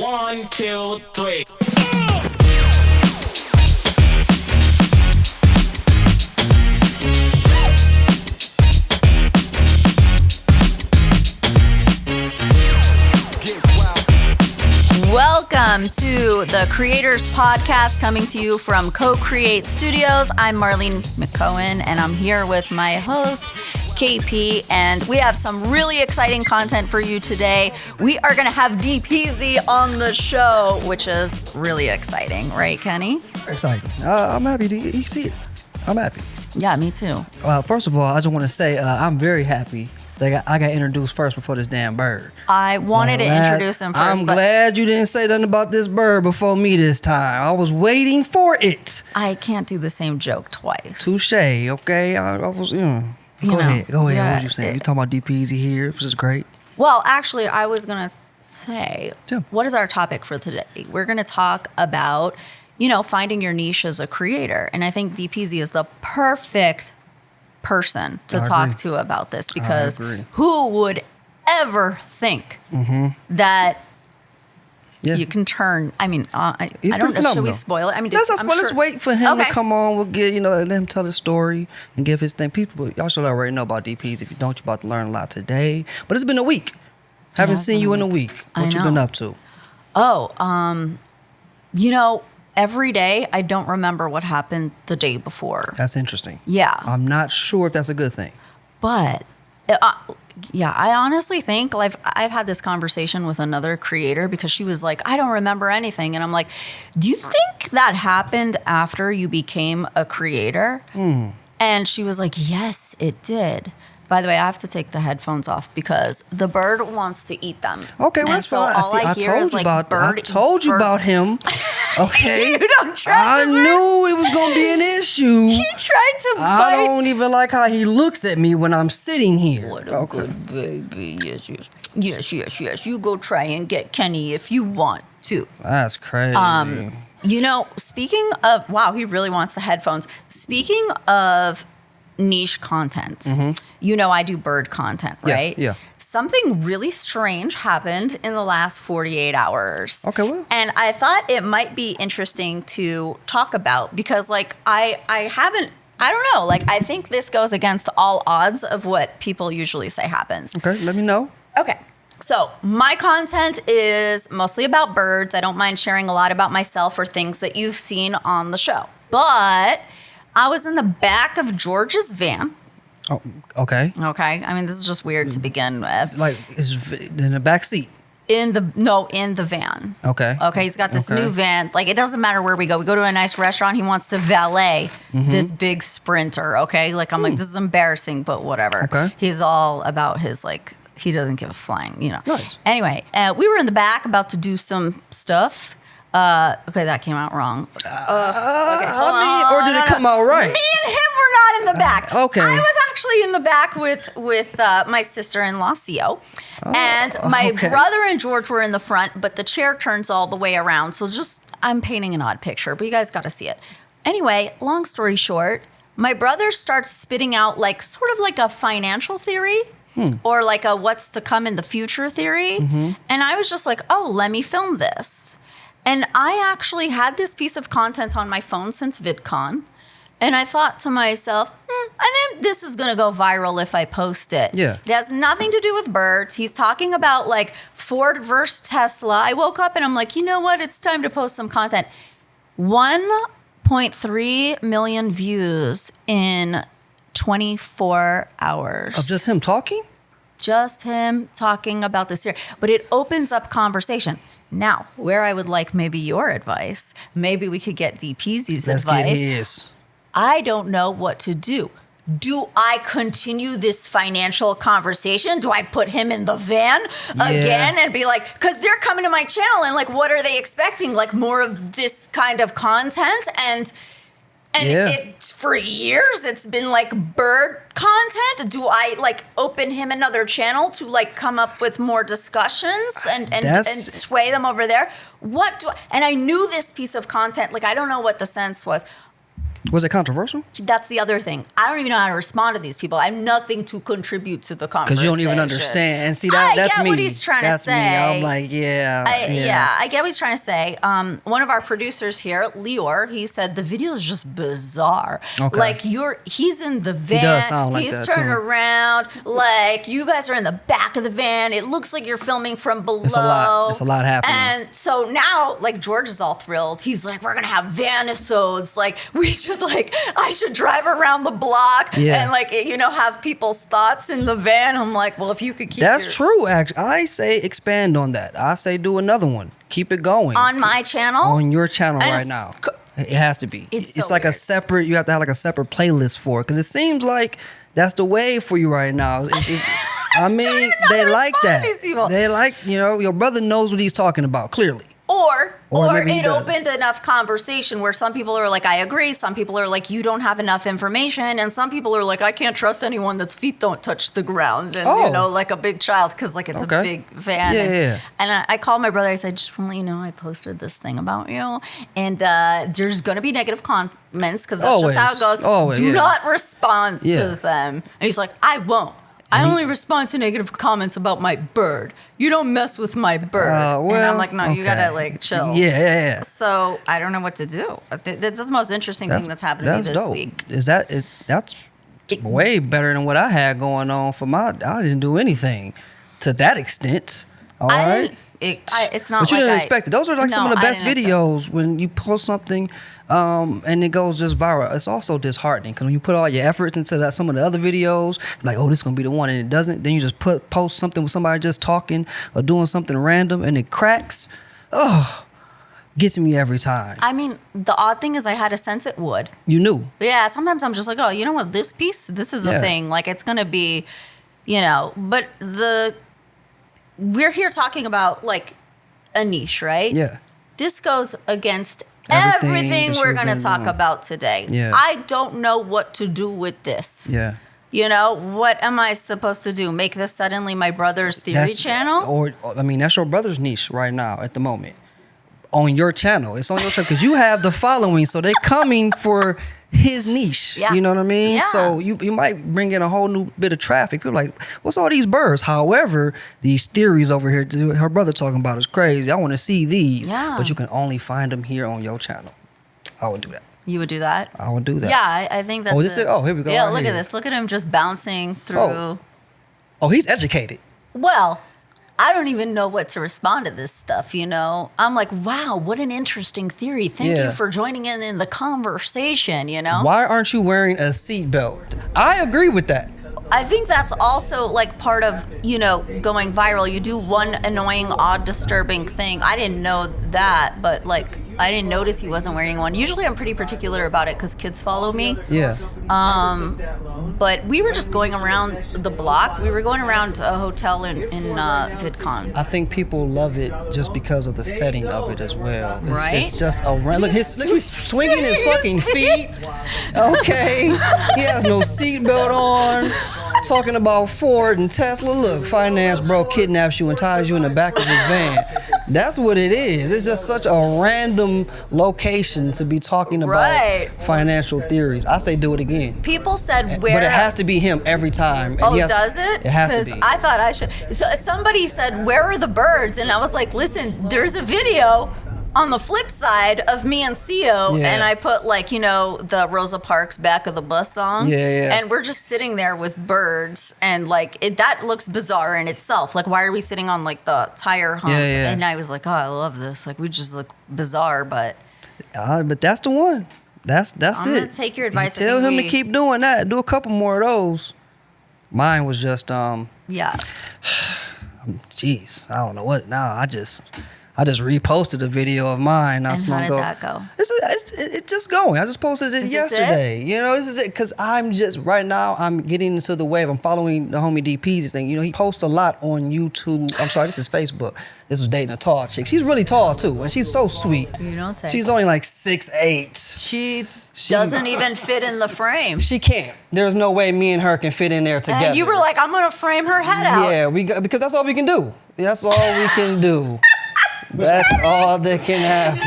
1, 2, 3. Welcome to the Creators Podcast, coming to you from CRE8tors Studios. I'm Marlene McCohen, and I'm here with my host, KP, and we have some really exciting content for you today. We are going to have Dpeezy on the show, which is really exciting, right, Kenny? Exciting. I'm happy to see it. I'm happy. Yeah, me too. First of all, I just want to say I'm very happy that I got introduced first before this damn bird. I wanted to introduce him first. I'm glad you didn't say nothing about this bird before me this time. I was waiting for it. I can't do the same joke twice. Touche, okay? I was, Go ahead. What were you saying? You talking about Dpeezy here, which is great. Well, actually, I was going to say, Yeah. What is our topic for today? We're going to talk about, finding your niche as a creator. And I think Dpeezy is the perfect person to talk to about this, because who would ever think that you can turn, I don't know, should we spoil it? Let's wait for him to come on. We'll get, let him tell his story and give his thing. People, y'all should already know about Dpeezy. If you don't, you're about to learn a lot today. But it's been a week. Haven't seen you in a week. What you been up to? Every day, I don't remember what happened the day before. That's interesting. Yeah. I'm not sure if that's a good thing. But, I honestly think I've had this conversation with another creator, because she was like, I don't remember anything. And I'm like, do you think that happened after you became a creator? And she was like, yes, it did. By the way, I have to take the headphones off because the bird wants to eat them. Okay, well, that's fine. I told you about him. Okay. You don't trust I knew it was going to be an issue. He tried to bite. I don't even like how he looks at me when I'm sitting here. What a good baby. Yes. You go try and get Kenny if you want to. That's crazy. Speaking of, wow, he really wants the headphones. Speaking of niche content, I do bird content, right? Yeah. Something really strange happened in the last 48 hours. Okay, well. And I thought it might be interesting to talk about, because I think this goes against all odds of what people usually say happens. Okay, let me know. Okay. So my content is mostly about birds. I don't mind sharing a lot about myself or things that you've seen on the show. But I was in the back of George's van. Oh, okay. Okay. This is just weird to begin with. Like, is in the back seat? In the van. Okay. Okay. He's got this new van. It doesn't matter where we go. We go to a nice restaurant. He wants to valet this big Sprinter. Okay. I'm like, this is embarrassing, but whatever. Okay. He's all about his, he doesn't give a flying, Nice. Anyway, we were in the back about to do some stuff. Okay, that came out wrong. Or did it come out right? Me and him were not in the back. Okay. I was actually in the back with my sister-in-law,Cio. And my brother and George were in the front, but the chair turns all the way around. So I'm painting an odd picture, but you guys got to see it. Anyway, long story short, my brother starts spitting out sort of like a financial theory. Or a what's to come in the future theory. And I was just like, let me film this. And I actually had this piece of content on my phone since VidCon. And I thought to myself, I think this is going to go viral if I post it. Yeah. It has nothing to do with birds. He's talking about Ford versus Tesla. I woke up and I'm like, you know what? It's time to post some content. 1.3 million views in 24 hours. Of just him talking? Just him talking about this here. But it opens up conversation. Now, where I would like maybe your advice, maybe we could get Dpeezy's advice. Let's get his. I don't know what to do. Do I continue this financial conversation? Do I put him in the van again and be like, because they're coming to my channel and what are they expecting? More of this kind of content? And it, for years, it's been bird content. Do I open him another channel to come up with more discussions and sway them over there? And I knew this piece of content, I don't know what the sense was. Was it controversial? That's the other thing. I don't even know how to respond to these people. I have nothing to contribute to the conversation. Because you don't even understand. And see, that's me. I get what he's trying to say. Me. I'm like, I get what he's trying to say. One of our producers here, Lior, he said the video is just bizarre. Okay. Like he's in the van. He does sound like that, he's turning too. around. Like you guys are in the back of the van. It looks like you're filming from below. It's a lot. It's a lot happening. And so now, like George is all thrilled. He's like, we're gonna have van-isodes. Like we should I should drive around the block and have people's thoughts in the van. I'm like, well, if you could keep That's true, actually. I say expand on that. I say do another one. Keep it going. On my channel? On your channel And right now. It has to be. It's It's so like weird. a separate, you have to have like a separate playlist for it. Because it seems like that's the way for you right now. I mean, even know they how to like respond that. to these people. They like, your brother knows what he's talking about, clearly. Or maybe he it doesn't. opened enough conversation where some people are like, I agree. Some people are like, you don't have enough information. And some people are like, I can't trust anyone that's feet don't touch the ground. And, like a big child, because like it's a big van. Yeah. And I called my brother. I said, just want to let you know, I posted this thing about you. And there's going to be negative comments because that's just how it goes. Always, Do not respond Yeah. to them. And he's like, I won't. I only respond to negative comments about my bird. You don't mess with my bird. And I'm like, no, you gotta chill. Yeah. So I don't know what to do. That's the most interesting thing that's happened to me this week. That's way better than what I had going on for I didn't do anything to that extent. All right. It's not. But you like didn't expect it. Those are some of the best videos when you post something and it goes just viral. It's also disheartening because when you put all your efforts into some of the other videos, like, oh, this is going to be the one, and it doesn't. Then you just post something with somebody just talking or doing something random and it cracks. Oh, gets me every time. I mean, the odd thing is I had a sense it would. You knew. Yeah, sometimes I'm just like, oh, you know what? This is a thing. Like, it's going to be, but we're here talking about like a niche, right? Yeah. This goes against Everything everything that we're you've going to been talk doing. about today. Yeah. I don't know what to do with this. Yeah. What am I supposed to do? Make this suddenly my brother's theory channel? That's your brother's niche right now at the moment. On your channel. It's on your channel because you have the following, so they're coming for his niche. Yeah. You know what I mean? Yeah. So you might bring in a whole new bit of traffic. People are like, what's all these birds? However, these theories over here, her brother talking about is crazy. I want to see these. Yeah. But you can only find them here on your channel. I would do that. You would do that? I would do that. Yeah, I think that's is this it? Oh, here we go. Yeah, right look here. at this. Look at him just bouncing through. Oh, he's educated. Well, I don't even know what to respond to this stuff, I'm like, wow, what an interesting theory. Thank you for joining in the conversation, Why aren't you wearing a seatbelt? I agree with that. I think that's also like part of, going viral. You do one annoying, odd, disturbing thing. I didn't know that, but like, I didn't notice he wasn't wearing one. Usually I'm pretty particular about it because kids follow me. Yeah. But we were just going around the block. We were going around a hotel in VidCon. I think people love it just because of the setting of it as well. Right? It's just look, he's swinging his fucking feet. Okay. He has no seatbelt on. Talking about Ford and Tesla. Look, finance bro kidnaps you and ties you in the back of his van. That's what it is. It's just such a random location to be talking about financial theories. I say do it again. People said where... But it has to be him every time. Oh, does it? It has to be. Because I thought I should... So somebody said, where are the birds? And I was like, listen, there's a video on the flip side of me and CEO, and I put the Rosa Parks Back of the Bus song. Yeah. And we're just sitting there with birds, and that looks bizarre in itself. Like, why are we sitting on the tire hump? Yeah. And I was like, oh, I love this. Like, we just look bizarre, but... But that's the one. That's I'm it. gonna take your advice. Tell him to keep doing that. Do a couple more of those. Mine was just Yeah. Jeez, I don't know what. Now I just reposted a video of mine. And how did that go? It's just going. I just posted it yesterday. This is it because I'm just right now. I'm getting into the wave. I'm following the homie Dpeezy thing. He posts a lot on YouTube. I'm sorry, this is Facebook. This was dating a tall chick. She's really tall too, and she's so sweet. You don't say. She's only like 6'8". She doesn't even fit in the frame. She can't. There's no way me and her can fit in there together. And you were like, I'm gonna frame her head out. Yeah, because that's all we can do. That's all we can do. That's all that can happen.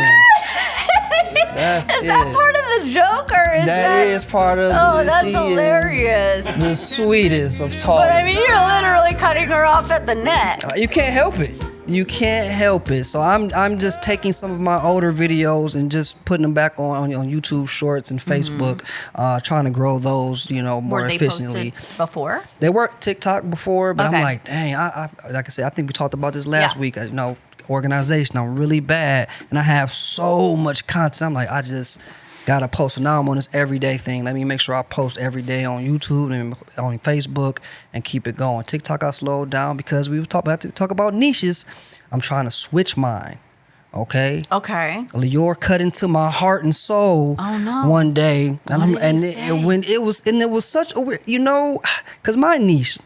That's Is that part of the joke, or is that is part of Oh, the that's she hilarious. is the sweetest of talkers. But I mean, you're literally cutting her off at the neck. You can't help it. You can't help it. So I'm just taking some of my older videos and just putting them back on YouTube Shorts and Facebook, trying to grow those, more Were they efficiently. posted before? They were TikTok before, but Okay. I'm like, dang, I like I said, I think we talked about this last week. Organization, I'm really bad, and I have so much content. I'm like, I just gotta post. So now I'm on this everyday thing. Let me make sure I post every day on YouTube and on Facebook and keep it going. TikTok I slowed down because we were talk about niches. I'm trying to switch mine. Okay. Lior cut into my heart and soul. Oh no. One day, and it was such a weird, because my niche.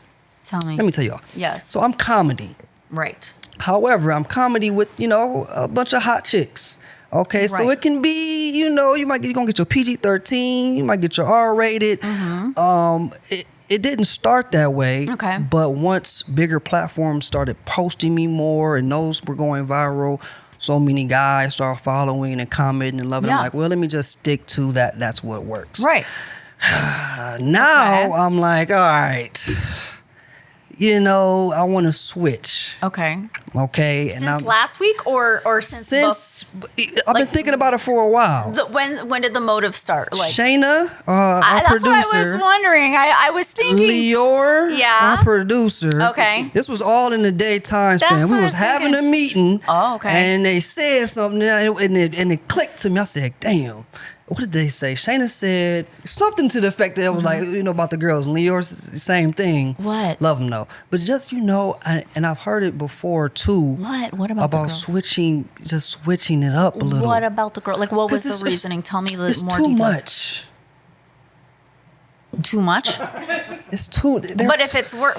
Tell me. Let me tell y'all. Yes. So I'm comedy. Right. However, I'm comedy with, a bunch of hot chicks. Okay, so Right. it can be, you're gonna get your PG-13, you might get your R-rated. It didn't start that way. Okay. But once bigger platforms started posting me more and those were going viral, so many guys started following and commenting and loving. Yeah. I'm like, well, let me just stick to that. That's what works. Right. Now I'm like, all right. I want to switch. Okay. Okay. Since last week or since I've been thinking about it for a while. when did the motive start? Like Shayna, our that's producer. what I was wondering. I was thinking. Lior, Yeah. our producer. Okay. This was all in the daytime That's span. what We I was was having thinking. a meeting. Oh, okay. And they said something and it clicked to me. I said, damn. What did they say? Shayna said something to the effect that it was like, about the girls. And Lior's the same thing. What? Love them though. But just, and I've heard it before too. What? What about the girls? switching it up a little. What about the girl? Like, what was 'Cause the reasoning? Tell me It's more too details. much. Too much? It's too. But if it's work,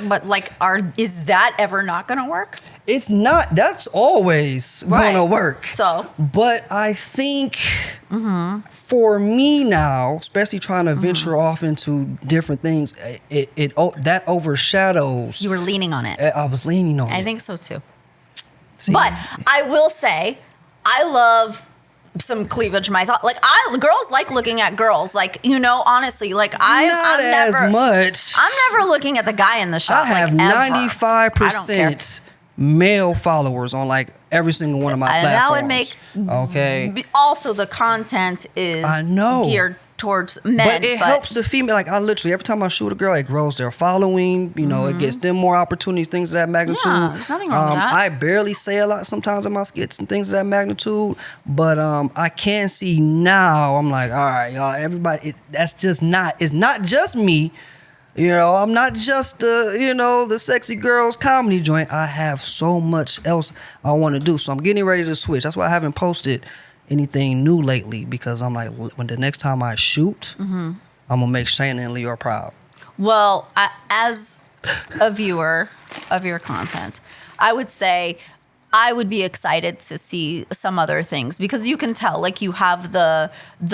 is that ever not going to work? It's not. That's always Right. gonna work. So, But I think for me now, especially trying to venture off into different things, that overshadows. you were leaning on it. I was leaning on it. I think so too. See, But I will say, I love some cleavage myself. Like, girls like looking at girls. Like, honestly, like I'm as never, much. I'm never looking at the guy in the shot. I have like, ever. 95% male followers on like every single one of my And platforms. that would make okay. Also, the content is I know. geared towards men. But it helps the female. Like I literally, every time I shoot a girl, it grows their following. It gets them more opportunities, things of that magnitude. Yeah, there's nothing wrong with that. I barely say a lot sometimes in my skits and things of that magnitude. But I can see now. I'm like, all right, y'all, everybody. That's just not. It's not just me. I'm not just the sexy girls comedy joint. I have so much else I want to do. So I'm getting ready to switch. That's why I haven't posted anything new lately, because I'm like, when the next time I shoot, I'm gonna make Shayna and Lior proud. Well, as a viewer of your content, I would say I would be excited to see some other things, because you can tell, like, you have the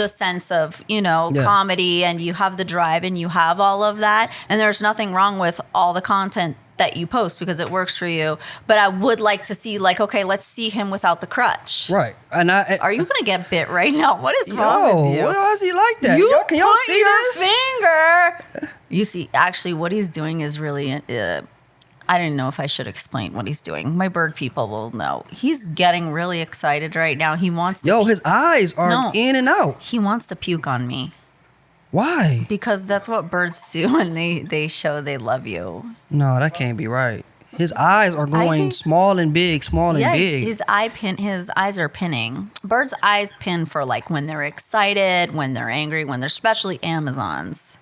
sense of, comedy, and you have the drive, and you have all of that. And there's nothing wrong with all the content that you post, because it works for you. But I would like to see, like, okay, let's see him without the crutch. Right. And Are you gonna get bit right now? What is wrong with you? Why is he like that? You Can y'all put see your this? finger. You see, actually, what he's doing is really. I didn't know if I should explain what he's doing. My bird people will know. He's getting really excited right now. He wants to. His eyes are in and out. He wants to puke on me. Why? Because that's what birds do when they show they love you. No, that can't be right. His eyes are going small and big, small and big. His eyes are pinning. Birds' eyes pin for like when they're excited, when they're angry, when they're, especially Amazons.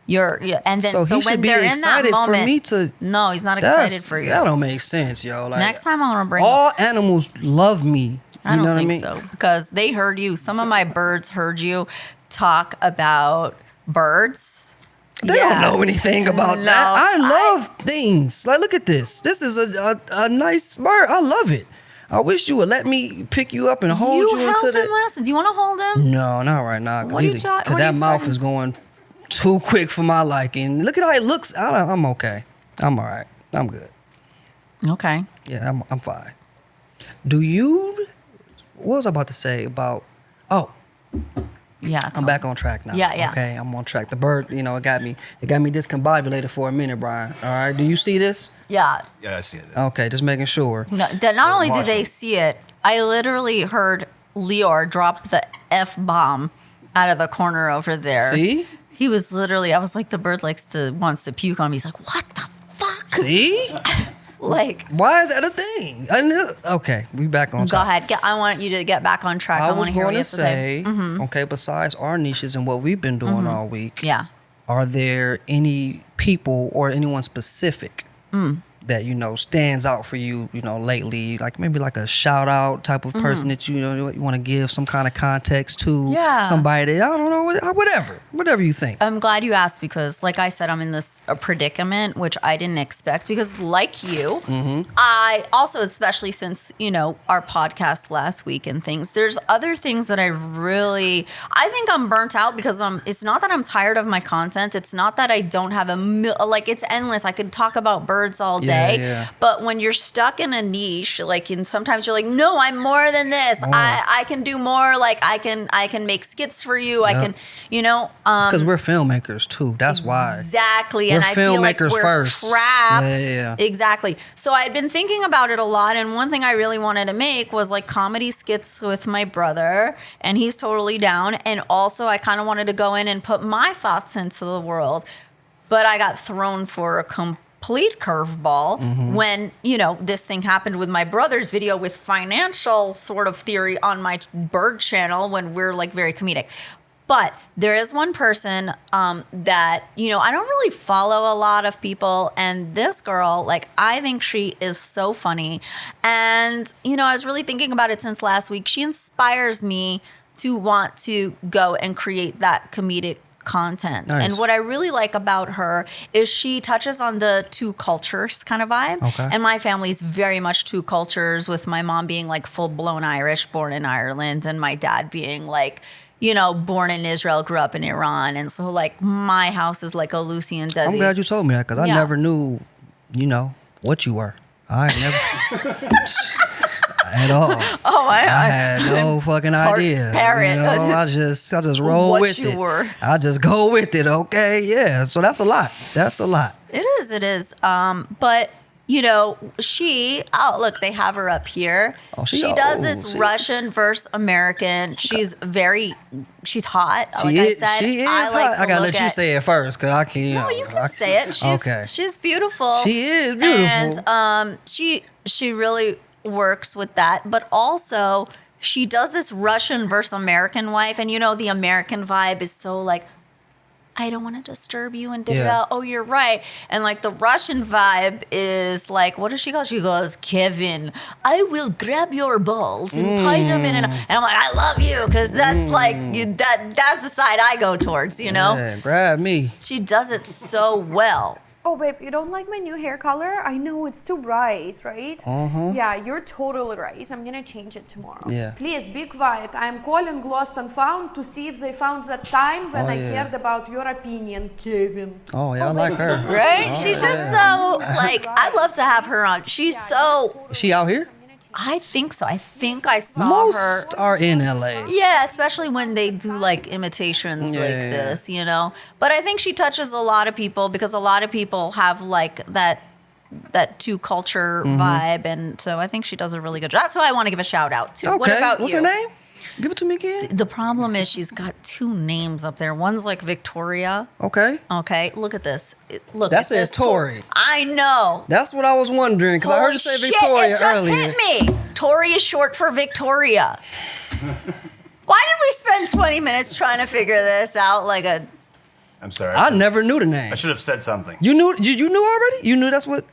And then so he when should be they're in that excited moment, for me to. No, he's not excited for you. That don't make sense, yo. Like, Next time I'm gonna bring. All animals love me. I don't think what I mean? so, because they heard you. Some of my birds heard you talk about birds. They don't know anything about No, that. I love things. Like, look at this. This is a nice bird. I love it. I wish you would let me pick you up and hold you You into held the. him last. Do you want to hold him? No, not right now. What are you Because what are that you mouth saying? is going too quick for my liking. Look at how it looks. I'm okay. I'm all right. I'm good. Okay. Yeah, I'm fine. What was I about to say about? Oh, Yeah. I'm back on track now. Yeah. Okay, I'm on track. The bird, it got me discombobulated for a minute, Brian. All right, do you see this? Yeah. Yeah, I see it. Okay, just making sure. No, not only did they see it, I literally heard Leor drop the F-bomb out of the corner over there. See? He was literally, I was like, the bird wants to puke on me. He's like, what the fuck? See? Like, why is that a thing? Okay, we back on track. Go ahead. I want you to get back on track. I want was to hear what going you to have to say. say, okay, besides our niches and what we've been doing all week, Yeah. are there any people or anyone specific that stands out for you, lately? Like maybe like a shout out type of person that you want to give some kind of context to. Yeah. Somebody that, I don't know, whatever you think. I'm glad you asked because, like I said, I'm in this predicament, which I didn't expect because, like you, I also, especially since, our podcast last week and things, there's other things that I think I'm burnt out because it's not that I'm tired of my content. It's not that I don't have it's endless. I could talk about birds all day. Yeah. But when you're stuck in a niche, and sometimes you're like, no, I'm more than this. I can do more. Like I can make skits for you. I can, because we're filmmakers too. That's why. Exactly. We're and I feel like filmmakers we're first. trapped. Yeah. Exactly. So I'd been thinking about it a lot. And one thing I really wanted to make was like comedy skits with my brother. And he's totally down. And also I kind of wanted to go in and put my thoughts into the world. But I got thrown for a complete curveball when, this thing happened with my brother's video with financial sort of theory on my bird channel when we're like very comedic. But there is one person that, I don't really follow a lot of people. And this girl, I think she is so funny. And, I was really thinking about it since last week. She inspires me to want to go and create that comedic content. Nice. And what I really like about her is she touches on the two cultures kind of vibe. Okay. And my family's very much two cultures, with my mom being like full-blown Irish, born in Ireland, and my dad being like, born in Israel, grew up in Iran. And so my house is like a Lucy and Desi. I'm glad you told me that because I never knew, what you were. I never at all. Oh, I had no fucking idea. Parrot. I just roll with it. What you were. I just go with it. Okay, yeah. So that's a lot. It is. But look, they have her up here. Oh, she does this Russian versus American. She's hot. I said, she is I like hot. I gotta let you at, say it first because I can't. No, you can say it. She's beautiful. She is beautiful. And she really works with that, but also she does this Russian versus American wife, and the American vibe is so like, I don't want to disturb you and oh, you're right. And the Russian vibe is like, what does she go? She goes, Kevin, I will grab your balls and tie them in. And I'm like, I love you, because that's that's the side I go towards, Yeah, grab me. She does it so well. Oh, babe, you don't like my new hair color? I know, it's too bright, right? Yeah, you're totally right. I'm gonna change it tomorrow. Yeah. Please, be quiet. I'm calling Lost and Found to see if they found that time when I cared about your opinion, Kevin. Oh, yeah, I like her. Right? She's just so, I'd love to have her on. She's so... Is she out here? I think so. I think I saw her. Most are in LA. Yeah, especially when they do imitations this, But I think she touches a lot of people because a lot of people have that two culture vibe, and so I think she does a really good job. That's who I want to give a shout out to. Okay. What about What's you? her name? Give it to me again. The problem is she's got two names up there. One's Victoria. Okay. Okay, look at this. Look, that says Tori. I know. That's what I was wondering because I heard you say Victoria it just earlier. Hit me. Tori is short for Victoria. Why did we spend 20 minutes trying to figure this out I'm sorry. I never knew the name. I should have said something. You knew? You knew already? You knew that's what?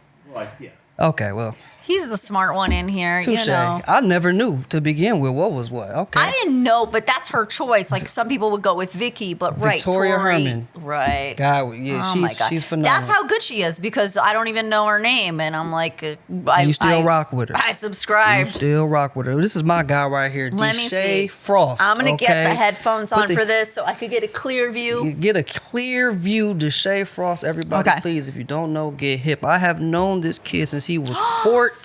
Yeah. Okay, well. He's the smart one in here, Touche. I never knew to begin with what was what. Okay. I didn't know, but that's her choice. Some people would go with Vicky, but Victoria Tori. Herman. Right. God, yeah, Oh my God. she's phenomenal. That's how good she is because I don't even know her name, and I'm like, you still rock with her. I subscribed. You still rock with her. This is my guy right here, Let me see. Frost. I'm gonna get the headphones on the- for this so I could get a clear view. Get a clear view. Deshae Frost. Everybody, Okay. please, if you don't know, get hip. I have known this kid since he was 14.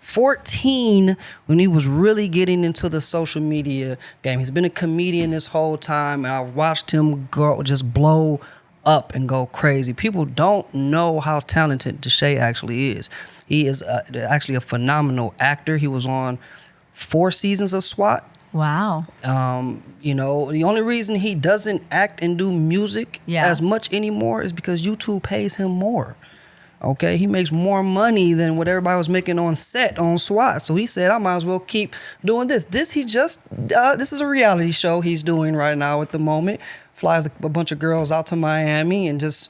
14 when he was really getting into the social media game. He's been a comedian this whole time, and I watched him just blow up and go crazy. People don't know how talented Deshae actually is. He is actually a phenomenal actor. He was on 4 seasons of SWAT. Wow. You know, the only reason he doesn't act and do music as much anymore is because YouTube pays him more. Okay, he makes more money than what everybody was making on set on SWAT. So he said, I might as well keep doing this. This is a reality show he's doing right now at the moment. Flies a bunch of girls out to Miami and just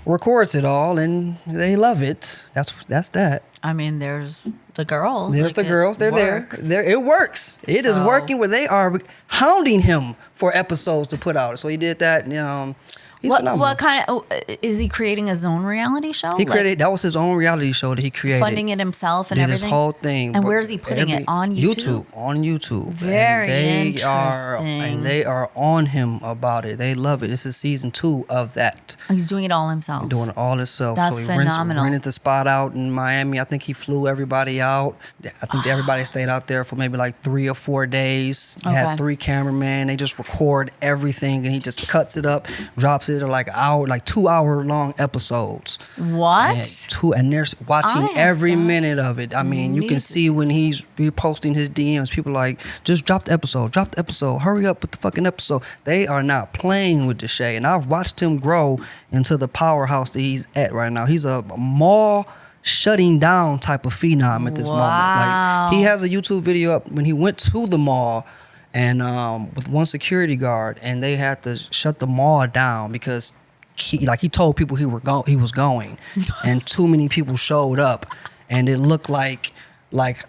records it all, and they love it. That's that. I mean, there's the girls. There's the girls. They're there. It works. It is working where they are hounding him for episodes to put out. So he did that. He's phenomenal. What kind of is he creating his own reality show? He created that was his own reality show that he created. Funding it himself and did everything. His whole thing. And where's he putting it on YouTube? On YouTube. Very interesting. interesting. They are on him about it. They love it. This is season 2 of that. He's doing it all himself. Doing it all himself. That's so he phenomenal. rented the spot out in Miami. I think he flew everybody out. I think everybody stayed out there for maybe like 3 or 4 days. He had 3 cameramen. They just record everything, and he just cuts it up, drops it like an hour, like 2-hour-long episodes. What? And they're watching every minute of it. I mean, you can see when he's reposting his DMs, people like, just drop the episode, hurry up with the fucking episode. They are not playing with Deshae, and I've watched him grow into the powerhouse that he's at right now. He's a mall shutting down type of phenom at this moment. Like, he has a YouTube video up when he went to the mall and with one security guard, and they had to shut the mall down because he told people he was going, and too many people showed up, and it looked like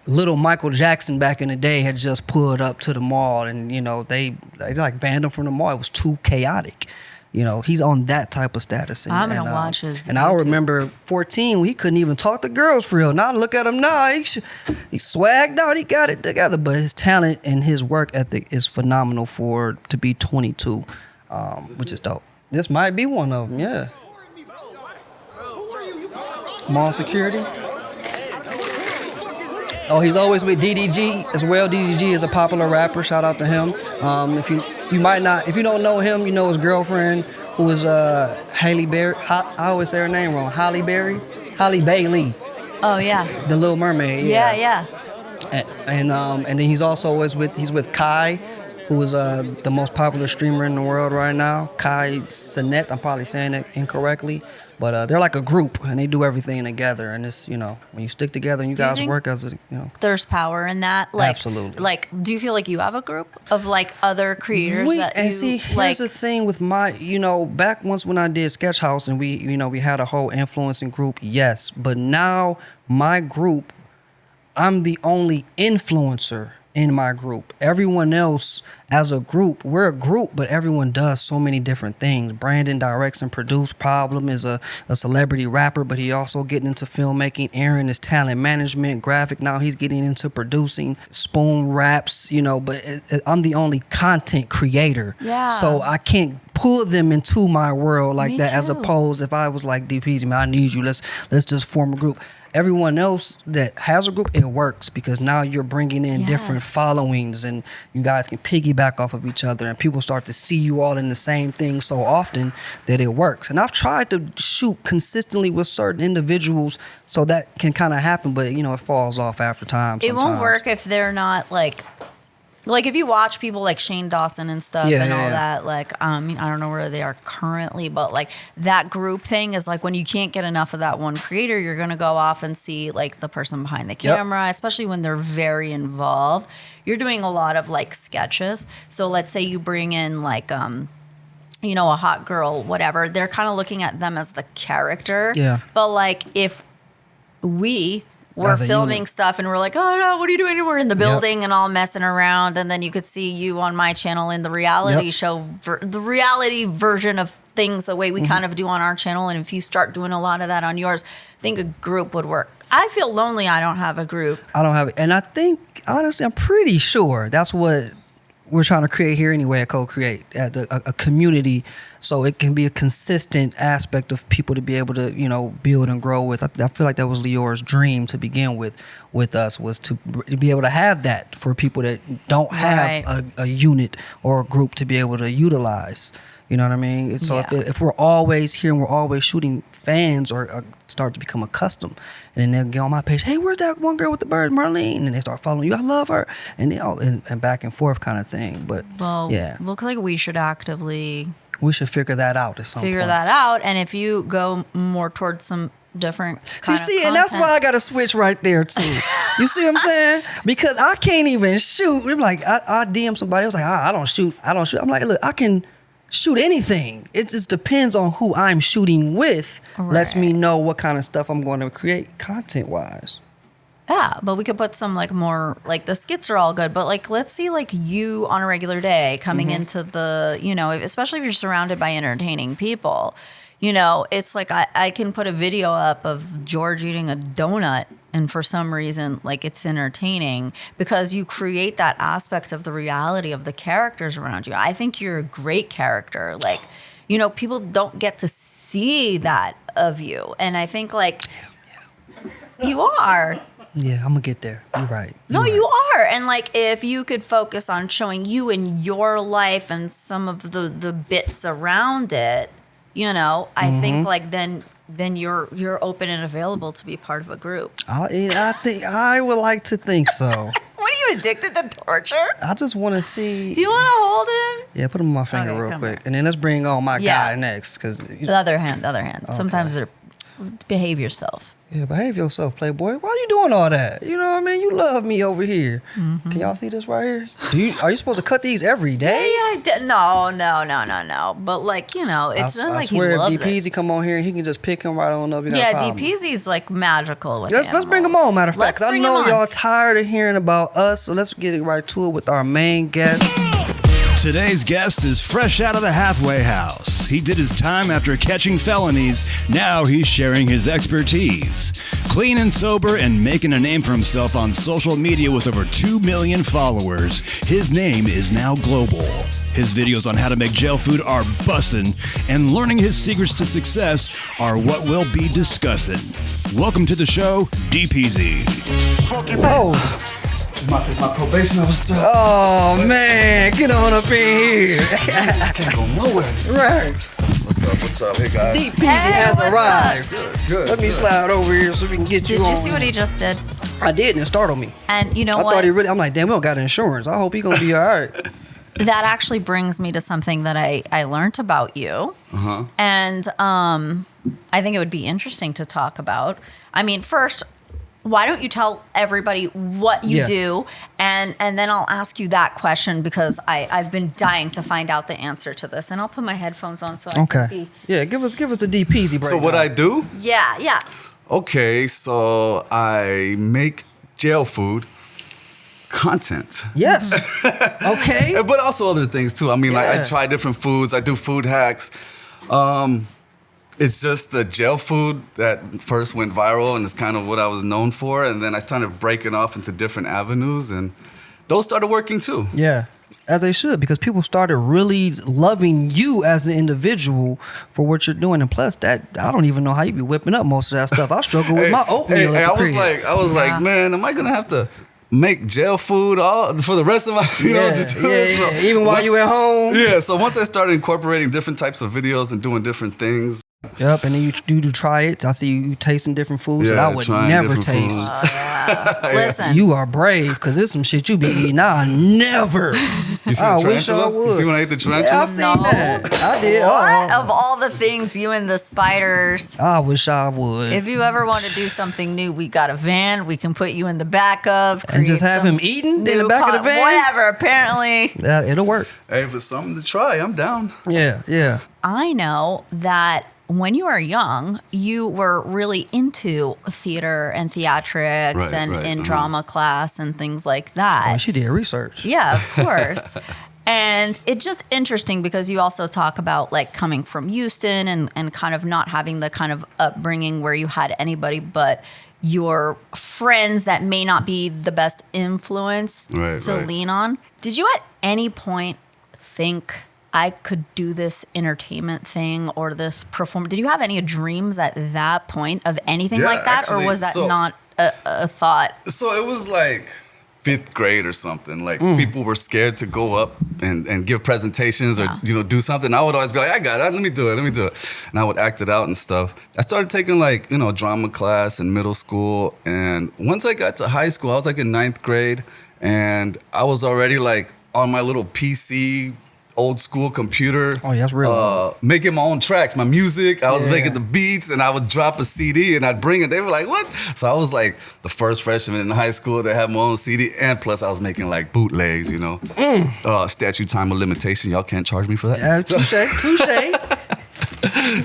little Michael Jackson back in the day had just pulled up to the mall, and they like banned him from the mall. It was too chaotic. He's on that type of status. I'm gonna watch his. And I remember 14 when he couldn't even talk to girls for real. Now look at him now. He swagged out. He got it together. But his talent and his work ethic is phenomenal to be 22, which is dope. This might be one of them. Yeah. Mall security. Oh, he's always with DDG as well. DDG is a popular rapper. Shout out to him. If you don't know him, you know his girlfriend, who is Halle Berry. I always say her name wrong. Halle Bailey. Oh yeah. The Little Mermaid. Yeah. And then he's also with Kai, who is the most popular streamer in the world right now. Kai Cenat. I'm probably saying it incorrectly. But they're like a group, and they do everything together. And it's, when you stick together and you guys work as a, There's power in that. Like, absolutely. Like, do you feel like you have a group of like other creators here's the thing with my, back once when I did Sketch House and we had a whole influencing group, yes. But now my group, I'm the only influencer in my group. Everyone else as a group, we're a group, but everyone does so many different things. Brandon directs and produces. Problem is a celebrity rapper, but he also getting into filmmaking. Aaron is talent management, graphic. Now he's getting into producing. Spoon raps, but I'm the only content creator. Yeah. So I can't pull them into my world like Me that. As too. opposed if I was like Dpeezy, man, I need you. Let's just form a group. Everyone else that has a group, it works because now you're bringing in different followings, and you guys can piggyback off of each other, and people start to see you all in the same thing so often that it works. And I've tried to shoot consistently with certain individuals so that can kind of happen, but it falls off after time. It won't work if they're not like if you watch people like Shane Dawson and stuff that, like, I don't know where they are currently, but like that group thing is like when you can't get enough of that one creator, you're going to go off and see like the person behind the camera, especially when they're very involved. You're doing a lot of like sketches. So let's say you bring in like, a hot girl, whatever, they're kind of looking at them as the character. Yeah. But like if we're filming stuff and we're like, oh no, what are you doing? And we're in the building and all messing around. And then you could see you on my channel in the reality show, the reality version of things, the way we kind of do on our channel. And if you start doing a lot of that on yours, I think a group would work. I feel lonely. I don't have a group. I don't have it. And I think, honestly, I'm pretty sure that's what we're trying to create here anyway at Co-Create, at a community, so it can be a consistent aspect of people to be able to, build and grow with. I feel like that was Lior's dream to begin with us, was to be able to have that for people that don't have a unit or a group to be able to utilize. You know what I mean? So if we're always here and we're always shooting fans or start to become accustomed, and then they'll get on my page, hey, where's that one girl with the bird, Marlene? And they start following you. I love her. And and back and forth kind of thing. But looks like we should actively... We should figure that out at some point. Figure that out. And if you go more towards some different kind of and that's why I got to switch right there too. You see what I'm saying? Because I can't even shoot. I'm like, I DM somebody. I was like, I don't shoot. I'm like, look, I can shoot anything. It just depends on who I'm shooting with. Right. Lets me know what kind of stuff I'm going to create content wise. Yeah, but we could put some more, the skits are all good, but let's see you on a regular day coming into the, especially if you're surrounded by entertaining people, it's like I can put a video up of George eating a donut, and for some reason, it's entertaining because you create that aspect of the reality of the characters around you. I think you're a great character. People don't get to see that of you. And I think you are. Yeah, I'm gonna get there. You're right. You are. And if you could focus on showing you in your life and some of the bits around it, I think then you're open and available to be part of a group. I think I would like to think so. What are you, addicted to torture? I just want to see. Do you want to hold him? Yeah, put him on my finger real quick, and then let's bring on my guy next. Cause the other hand. Okay. Sometimes they're behave yourself. Yeah, behave yourself, Playboy. Why are you doing all that? You know what I mean? You love me over here. Mm-hmm. Can y'all see this right here? Are you supposed to cut these every day? Yeah, no. But it's not like he loves it. I swear, if Dpeezy come on here and he can just pick him right on up. Dpeezy's magical with let's bring him on, matter of fact. Because I know y'all tired of hearing about us, so let's get it right to it with our main guest. Today's guest is fresh out of the halfway house. He did his time after catching felonies. Now he's sharing his expertise. Clean and sober and making a name for himself on social media with over 2 million followers. His name is now global. His videos on how to make jail food are bustin', and learning his secrets to success are what we'll be discussing. Welcome to the show, Dpeezy. Oh. My probation officer. Oh man, get on up in here. Can't go nowhere. Right. What's up? Hey guys. Dpeezy has arrived. Good. Let me slide over here so we can get you on. Did you see what he just did? I did, and it startled me. And you know I what? thought I'm like, damn, we don't got insurance. I hope he gonna be all right. That actually brings me to something that I learned about you. Uh-huh. And I think it would be interesting to talk about. I mean, first, why don't you tell everybody what you do, and then I'll ask you that question because I've been dying to find out the answer to this, and I'll put my headphones on so I can be... Yeah, give us the Dpeezy break. So what I do? Yeah. Okay, so I make jail food content. Yes. Okay. But also other things too. I mean, I try different foods. I do food hacks. It's just the jail food that first went viral, and it's kind of what I was known for. And then I started breaking off into different avenues, and those started working too. Yeah, as they should, because people started really loving you as an individual for what you're doing. And plus, that I don't even know how you be whipping up most of that stuff. I struggle with my oatmeal. I was like, man, am I gonna have to make jail food for the rest of my Yeah. Even while you at home. Yeah. So once I started incorporating different types of videos and doing different things. Yep, and then you do try it. I see you tasting different foods that I would never taste. Listen, you are brave, because there's some shit you be eating. I never. You see the tarantula? You see when I ate the tarantula? Yeah, I seen that. I did. What of all the things, you and the spiders? I wish I would. If you ever want to do something new, we got a van we can put you in the back of. And just have him eating in the back of the van? Whatever, apparently. Yeah, it'll work. Hey, if it's something to try, I'm down. Yeah. I know that when you were young, you were really into theater and theatrics and in drama class and things like that. Oh, she did research. Yeah, of course. And it's just interesting because you also talk about coming from Houston and kind of not having the kind of upbringing where you had anybody but your friends that may not be the best influence to lean on. Did you at any point think I could do this entertainment thing or this perform? Did you have any dreams at that point of anything like that? Actually, or was that not a thought? So it was like 5th grade or something. Like people were scared to go up and give presentations or do something. I would always be like, I got it. Let me do it. And I would act it out and stuff. I started taking like, drama class in middle school. And once I got to high school, I was like in 9th grade and I was already like on my little PC, old school computer. Oh, yeah, that's real. Making my own tracks, my music. I was making the beats and I would drop a CD and I'd bring it. They were like, what? So I was like the first freshman in high school that had my own CD. And plus I was making like bootlegs, statute time of limitation. Y'all can't charge me for that. Yeah, touche.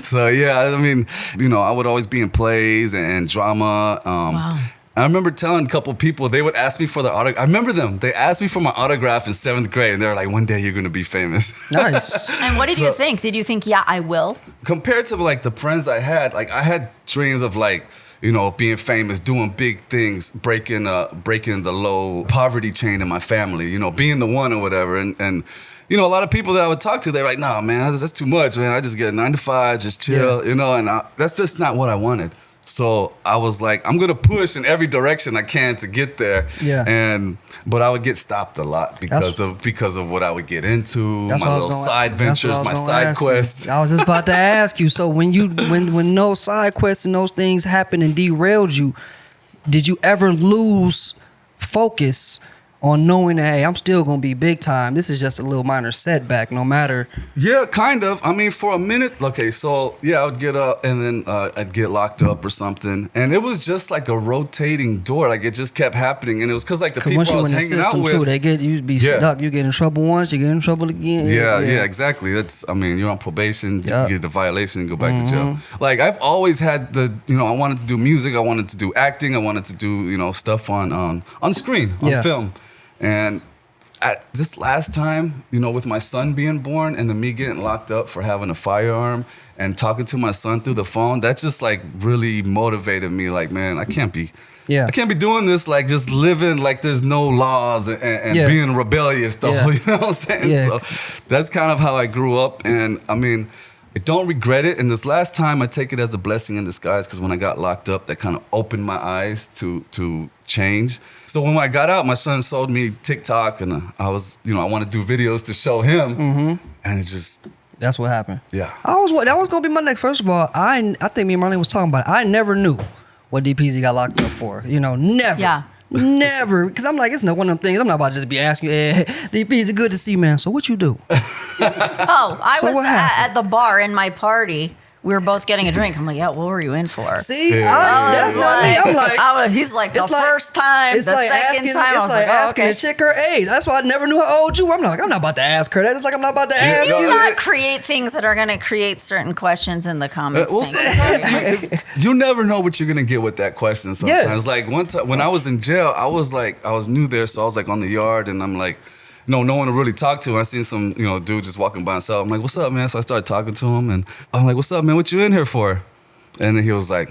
So yeah, I mean, I would always be in plays and drama. Wow. I remember telling a couple people, they would ask me for their autograph. I remember them. They asked me for my autograph in 7th grade, and they were like, one day you're going to be famous. Nice. And what did you think? Did you think, yeah, I will? Compared to like the friends I had, like I had dreams of like, being famous, doing big things, breaking the low poverty chain in my family, being the one or whatever. And a lot of people that I would talk to, they're like, nah, man, that's too much, man. I just get a 9 to 5, just chill, and that's just not what I wanted. So I was like, I'm gonna push in every direction I can to get there. Yeah. But I would get stopped a lot because of what I would get into, my little side ventures, my side quests. I was just about to ask you. So when those side quests and those things happened and derailed you, did you ever lose focus on knowing that, hey, I'm still going to be big time. This is just a little minor setback, no matter. Yeah, kind of. I mean, for a minute, okay, so yeah, I would get up and then I'd get locked up or something. And it was just like a rotating door. Like it just kept happening. And it was because like the people I was hanging out with. You'd be stuck. You get in trouble once, you get in trouble again. Yeah, exactly. You're on probation, you get the violation and go back to jail. Like I've always had I wanted to do music, I wanted to do acting, I wanted to do, stuff on screen, on film. And this last time, with my son being born and then me getting locked up for having a firearm and talking to my son through the phone, that just like really motivated me. Like, man, I can't be doing this, like just living like there's no laws and being rebellious though. You know what I'm saying? Yeah. So that's kind of how I grew up. And I mean, I don't regret it. And this last time I take it as a blessing in disguise because when I got locked up, that kind of opened my eyes to change. So when I got out, my son sold me TikTok and I was, I want to do videos to show him. And it just... That's what happened. Yeah. That was going to be my next. First of all, I think me and Marlene was talking about it. I never knew what Dpeezy got locked up for. Never. Yeah. Never, because I'm like, it's not one of them things. I'm not about to just be asking you, hey, Dpeezy, good to see you, man. So what you do? I was at the bar in my party. We were both getting a drink. I'm like, yeah, what were you in for? See, that's not me. I'm like, he's like, the first time, the second time. It's like asking a chick her age. That's why I never knew how old you were. I'm not about to ask her that. It's like I'm not about to ask you. Do not create things that are going to create certain questions in the comments. You never know what you're going to get with that question sometimes. Like one time when I was in jail, I was new there, so I was like on the yard and I'm like, no one to really talk to. I seen some, dude just walking by himself. I'm like, what's up, man? So I started talking to him and I'm like, what's up, man? What you in here for? And then he was like,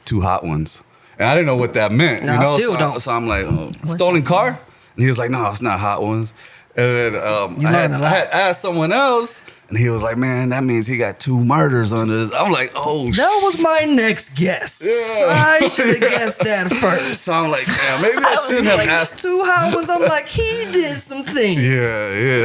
2 hot ones. And I didn't know what that meant, I still don't. So I'm like, stolen car? And he was like, no, it's not hot ones. And then I had asked someone else. And he was like, man, that means he got 2 murders on this. I'm like, oh, shit. That was my next guess. Yeah. I should have guessed that first. So I'm like, damn, maybe I shouldn't have asked. 2 hot ones. I'm like, he did some things. Yeah.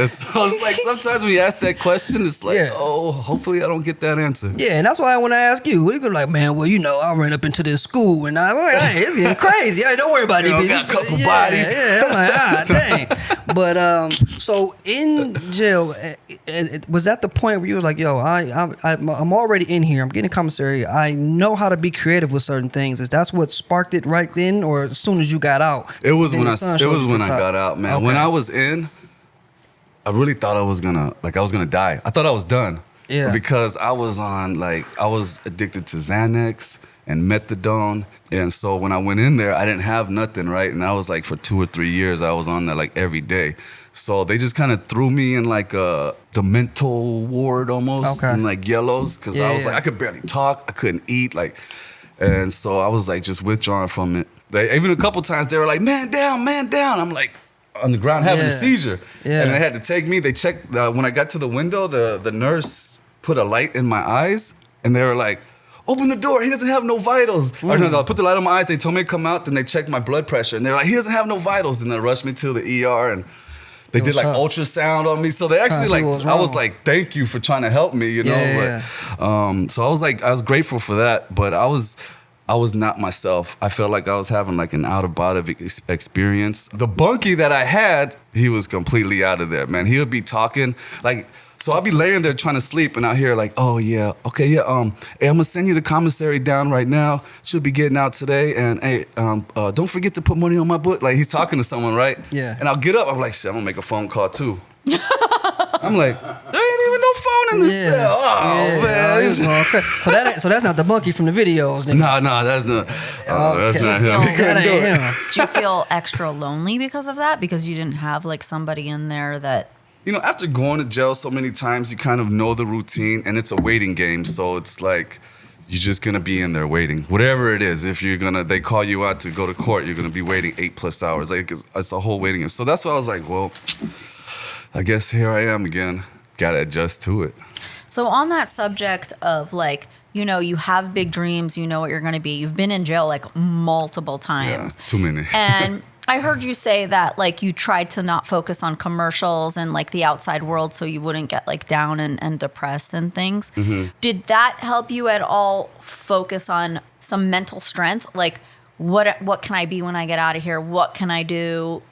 So it's like, sometimes when you ask that question, it's like, oh, hopefully I don't get that answer. Yeah, and that's why I want to ask you. What if you're like, man, well, I ran up into this school and I'm like, hey, it's getting crazy. Hey, don't worry about it. Got a couple bodies. Yeah, I'm like, dang. But so in jail, was that the point where you were like, yo, I'm already in here. I'm getting commissary. I know how to be creative with certain things. Is that what sparked it right then, or as soon as you got out? It was when I got out, man. Okay. When I was in, I really thought I was gonna die. I thought I was done. Yeah. Because I was addicted to Xanax and methadone. And so when I went in there, I didn't have nothing, right? And I was like, for 2 or 3 years, I was on that like every day. So they just kind of threw me in like the mental ward almost, in like yellows, because I was like, I could barely talk, I couldn't eat, like, And so I was like just withdrawing from it. Even a couple times they were like, man down. I'm like on the ground having a seizure. Yeah. And they had to take me. They checked, when I got to the window, the nurse put a light in my eyes and they were like, open the door, he doesn't have no vitals. Or no, put the light on my eyes, they told me to come out, then they checked my blood pressure and they're like, he doesn't have no vitals. And they rushed me to the ER and they did like ultrasound on me. So they actually like, I was like, thank you for trying to help me, you know. Yeah. But, so I was grateful for that, but I was not myself. I felt like I was having like an out-of-body experience. The bunkie that I had, he was completely out of there, man. He would be talking like, so I'll be laying there trying to sleep and I'll hear like, oh yeah, okay, yeah, hey, I'm gonna send you the commissary down right now. She'll be getting out today. And hey, don't forget to put money on my book. Like he's talking to someone, right? Yeah. And I'll get up, I'm like, shit, I'm gonna make a phone call too. I'm like, there ain't even no phone in this cell. Oh man. So that's not the monkey from the videos. Then. No, that's not. That's not him. Do you feel extra lonely because of that? Because you didn't have like somebody in there that. You know, after going to jail so many times, you kind of know the routine, and it's a waiting game. So it's like you're just gonna be in there waiting, whatever it is. If they call you out to go to court, you're gonna be waiting 8+ hours. Like it's a whole waiting game. So that's why I was like, well, I guess here I am again. Gotta adjust to it. So on that subject of like, you know, you have big dreams, you know what you're gonna be. You've been in jail like multiple times. Yeah, too many. And I heard you say that like you tried to not focus on commercials and like the outside world so you wouldn't get like down and depressed and things. Mm-hmm. Did that help you at all focus on some mental strength? Like what can I be when I get out of here? What can I do?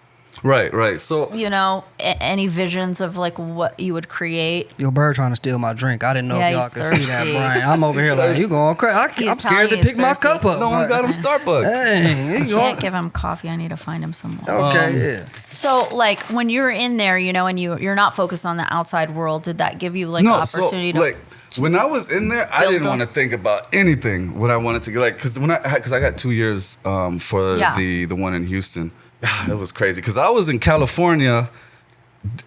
Right. So, you know, any visions of like what you would create? Your bird trying to steal my drink. I didn't know if y'all could see that, Brian. I'm over here like, you going crazy. I'm scared to pick my cup up. No one got him Starbucks. Hey, I can't give him coffee. I need to find him some more. Okay, yeah. So, like, when you're in there, you know, and you're not focused on the outside world, did that give you like the opportunity to? Like, when I was in there, I didn't want to think about anything. What I wanted to get, like, because I got 2 years for the one in Houston. It was crazy because I was in California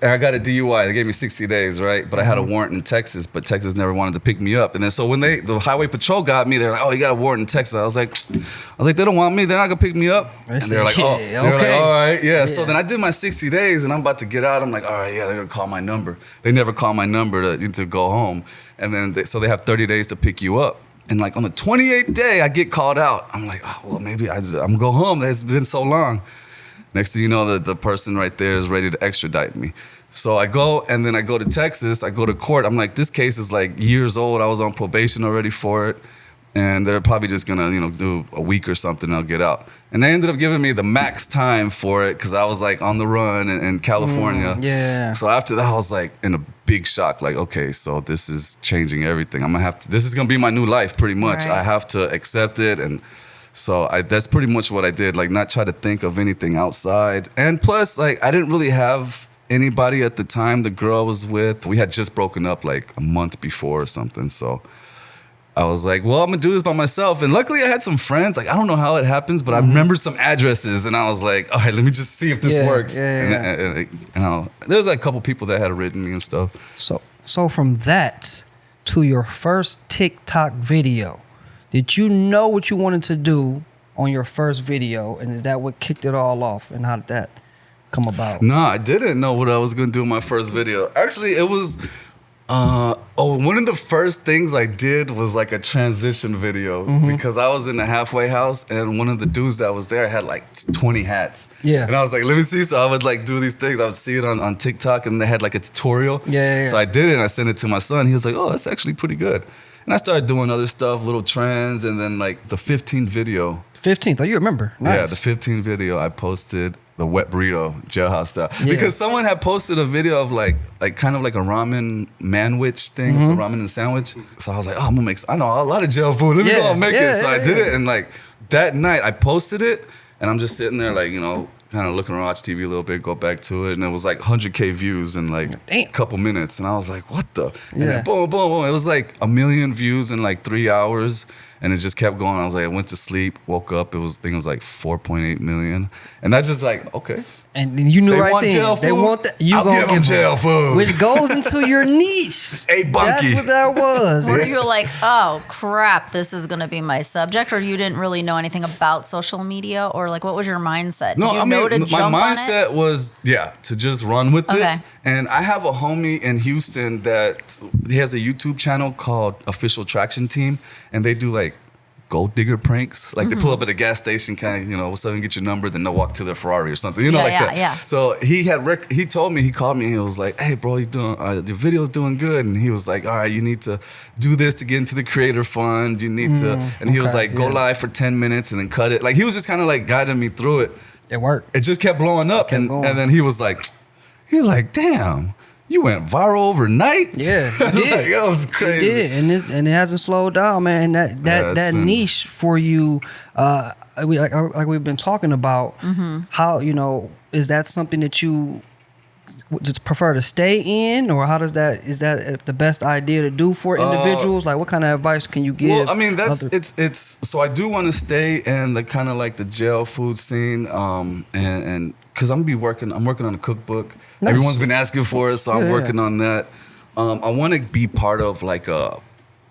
and I got a DUI. They gave me 60 days, right? But I had a warrant in Texas, but Texas never wanted to pick me up. And then so when the highway patrol got me, they're like, "Oh, you got a warrant in Texas." I was like, "They don't want me. They're not gonna pick me up." And they're like, "Oh, okay, like, all right, yeah." So then I did my 60 days, and I'm about to get out. I'm like, "All right, yeah, they're gonna call my number." They never call my number to go home, and then so they have 30 days to pick you up. And like on the 28th day, I get called out. I'm like, "Oh, well, maybe I'm gonna go home. It's been so long." Next thing you know, the person right there is ready to extradite me. So I go, and then I go to Texas. I go to court. I'm like, this case is like years old. I was on probation already for it. And they're probably just going to, do a week or something and I'll get out. And they ended up giving me the max time for it because I was like on the run in California. Yeah. So after that, I was like in a big shock. Like, okay, so this is changing everything. This is going to be my new life pretty much. Right. I have to accept it. And so that's pretty much what I did, like not try to think of anything outside. And plus, like I didn't really have anybody at the time. The girl I was with, we had just broken up like a month before or something. So I was like, well, I'm gonna do this by myself. And luckily I had some friends. Like I don't know how it happens, but I remembered some addresses and I was like, all right, let me just see if this works. And there was like a couple people that had written me and stuff. So from that to your first TikTok video, did you know what you wanted to do on your first video? And is that what kicked it all off? And how did that come about? No, I didn't know what I was going to do in my first video. Actually, it was... one of the first things I did was like a transition video because I was in the halfway house and one of the dudes that was there had like 20 hats. Yeah. And I was like, let me see. So I would like do these things. I would see it on TikTok and they had like a tutorial. Yeah. So I did it and I sent it to my son. He was like, oh, that's actually pretty good. And I started doing other stuff, little trends, and then like the 15th video. 15th, oh, you remember. Nice. Yeah, the 15th video I posted the wet burrito jailhouse style. Yeah. Because someone had posted a video of like kind of like a ramen manwich thing, a ramen and sandwich. So I was like, oh, I'm gonna make, I know a lot of jail food. Let me go and make it. So I did it. And like that night I posted it and I'm just sitting there like, kind of looking around, watch TV a little bit, go back to it. And it was like 100K views in like a couple minutes. And I was like, what the? And then boom, boom, boom. It was like 1 million views in like 3 hours. And it just kept going. I was like, I went to sleep, woke up. I think it was like 4.8 million. And I just like, okay. And then you knew They right want then. jail They food? want that. You I'll gonna give them jail food. Which goes into your niche. Hey, Bunky. That's what that was. Were you like, oh crap, this is gonna be my subject, or you didn't really know anything about social media, or like what was your mindset? Did you know to my jump on it? mindset was to just run with Okay. it. And I have a homie in Houston that he has a YouTube channel called Official Traction Team, and they do like gold digger pranks. Like they pull up at a gas station, kind of, what's up, and get your number, then they'll walk to their Ferrari or something, like that. Yeah. So he told me, he called me and he was like, hey bro, you doing, your video's doing good. And he was like, all right, you need to do this to get into the creator fund. You need to, and he was like, go live for 10 minutes and then cut it. Like he was just kind of like guiding me through it. It worked. It just kept blowing up. And then he was like, damn, you went viral overnight? Yeah, I was it did. like, that was crazy. It did, and it hasn't slowed down, man. That niche for you, like we've been talking about, how is that something that you just prefer to stay in, or is that the best idea to do for individuals? Like, what kind of advice can you give? Well, I mean, it's so I do want to stay in the kind of like the jail food scene, and because I'm working on a cookbook. Nice. Everyone's been asking for it, so I'm working on that. I want to be part of like a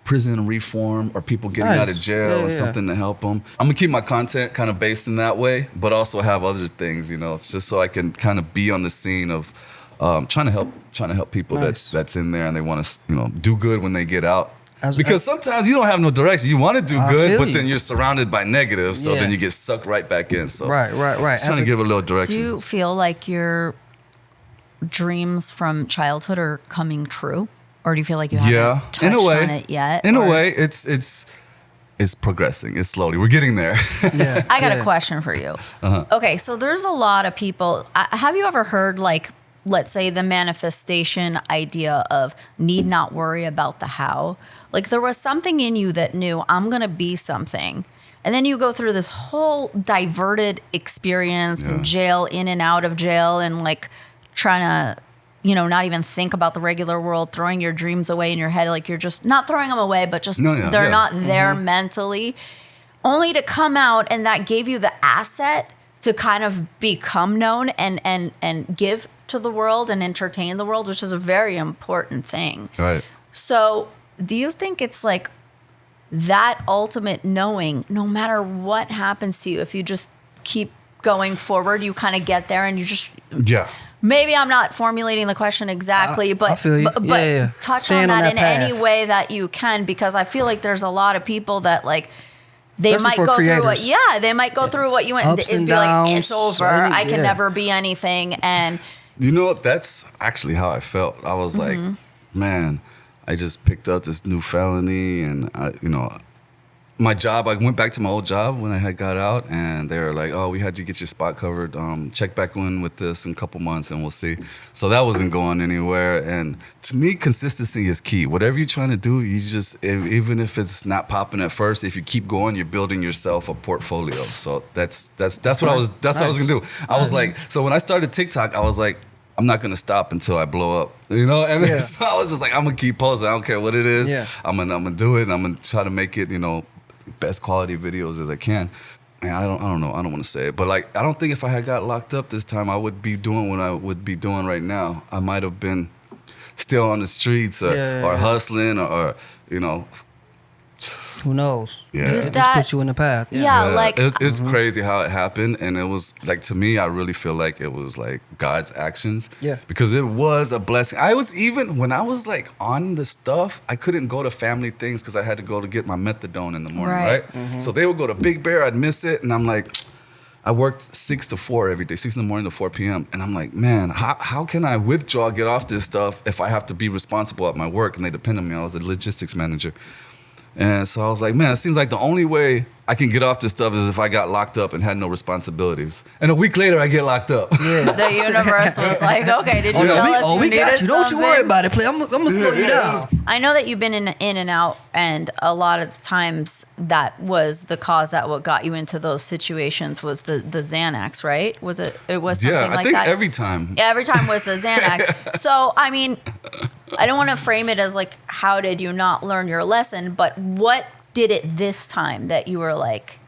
prison reform or people getting out of jail and something to help them. I'm gonna keep my content kind of based in that way, but also have other things. It's just so I can kind of be on the scene of trying to help people that's in there and they want to do good when they get out. Because sometimes you don't have no direction. You want to do good, but then you're surrounded by negatives, so then you get sucked right back in. So right. Just trying to give a little direction. Do you feel like your dreams from childhood are coming true, or do you feel like you haven't touched on it yet? In a way, it's progressing. It's slowly. We're getting there. I got a question for you. Okay, so there's a lot of people. Have you ever heard like, let's say, the manifestation idea of need not worry about the how? Like there was something in you that knew I'm going to be something. And then you go through this whole diverted experience in jail, in and out of jail, and like trying to, not even think about the regular world, throwing your dreams away in your head. Like you're just not throwing them away, but just they're not there mentally. Only to come out, and that gave you the asset to kind of become known and give to the world and entertain the world, which is a very important thing. Right. So do you think it's like that ultimate knowing, no matter what happens to you, if you just keep going forward, you kind of get there and you just... Yeah. Maybe I'm not formulating the question exactly, but I feel you. but touch Stand on that on in that any path. way that you can, because I feel like there's a lot of people that like they Especially might for go through what creators. they might go through what you went Ups and and be like, downs, it's over. I can never be anything. And that's actually how I felt. I was like, man, I just picked up this new felony, and my job, I went back to my old job when I had got out, and they were like, oh, we had you get your spot covered. Check back in with this in a couple months and we'll see. So that wasn't going anywhere. And to me, consistency is key. Whatever you're trying to do, you just, even if it's not popping at first, if you keep going, you're building yourself a portfolio. So that's what I was gonna do. I was like, so when I started TikTok, I was like, I'm not gonna stop until I blow up, And then, so I was just like, I'm gonna keep posting. I don't care what it is. Yeah. I'm gonna do it. And I'm gonna try to make it, best quality videos as I can. Man, I don't know. I don't want to say it, but like, I don't think if I had got locked up this time, I would be doing what I would be doing right now. I might have been still on the streets or hustling or Who knows? Yeah. It just put you in the path. like it's crazy how it happened, and it was like, to me, I really feel like it was like God's actions. Yeah. Because it was a blessing. I was even when I was like on the stuff, I couldn't go to family things because I had to go to get my methadone in the morning, right? So they would go to Big Bear, I'd miss it, and I'm like, I worked 6 to 4 every day, 6 in the morning to 4 p.m. And I'm like, man, how can I withdraw, get off this stuff if I have to be responsible at my work and they depend on me? I was a logistics manager. And so I was like, man, it seems like the only way I can get off this stuff is if I got locked up and had no responsibilities. And a week later, I get locked up. Yeah. the universe was like, okay, did you tell us we got needed you. Don't you worry something? about it, play. I'm gonna slow you down. I know that you've been in and out, and a lot of times that was the cause that what got you into those situations was the Xanax, right? Was it? It was something like that. I think every time. Yeah, every time was the Xanax. So, I mean, I don't want to frame it as like, how did you not learn your lesson? But what did it this time that you were like,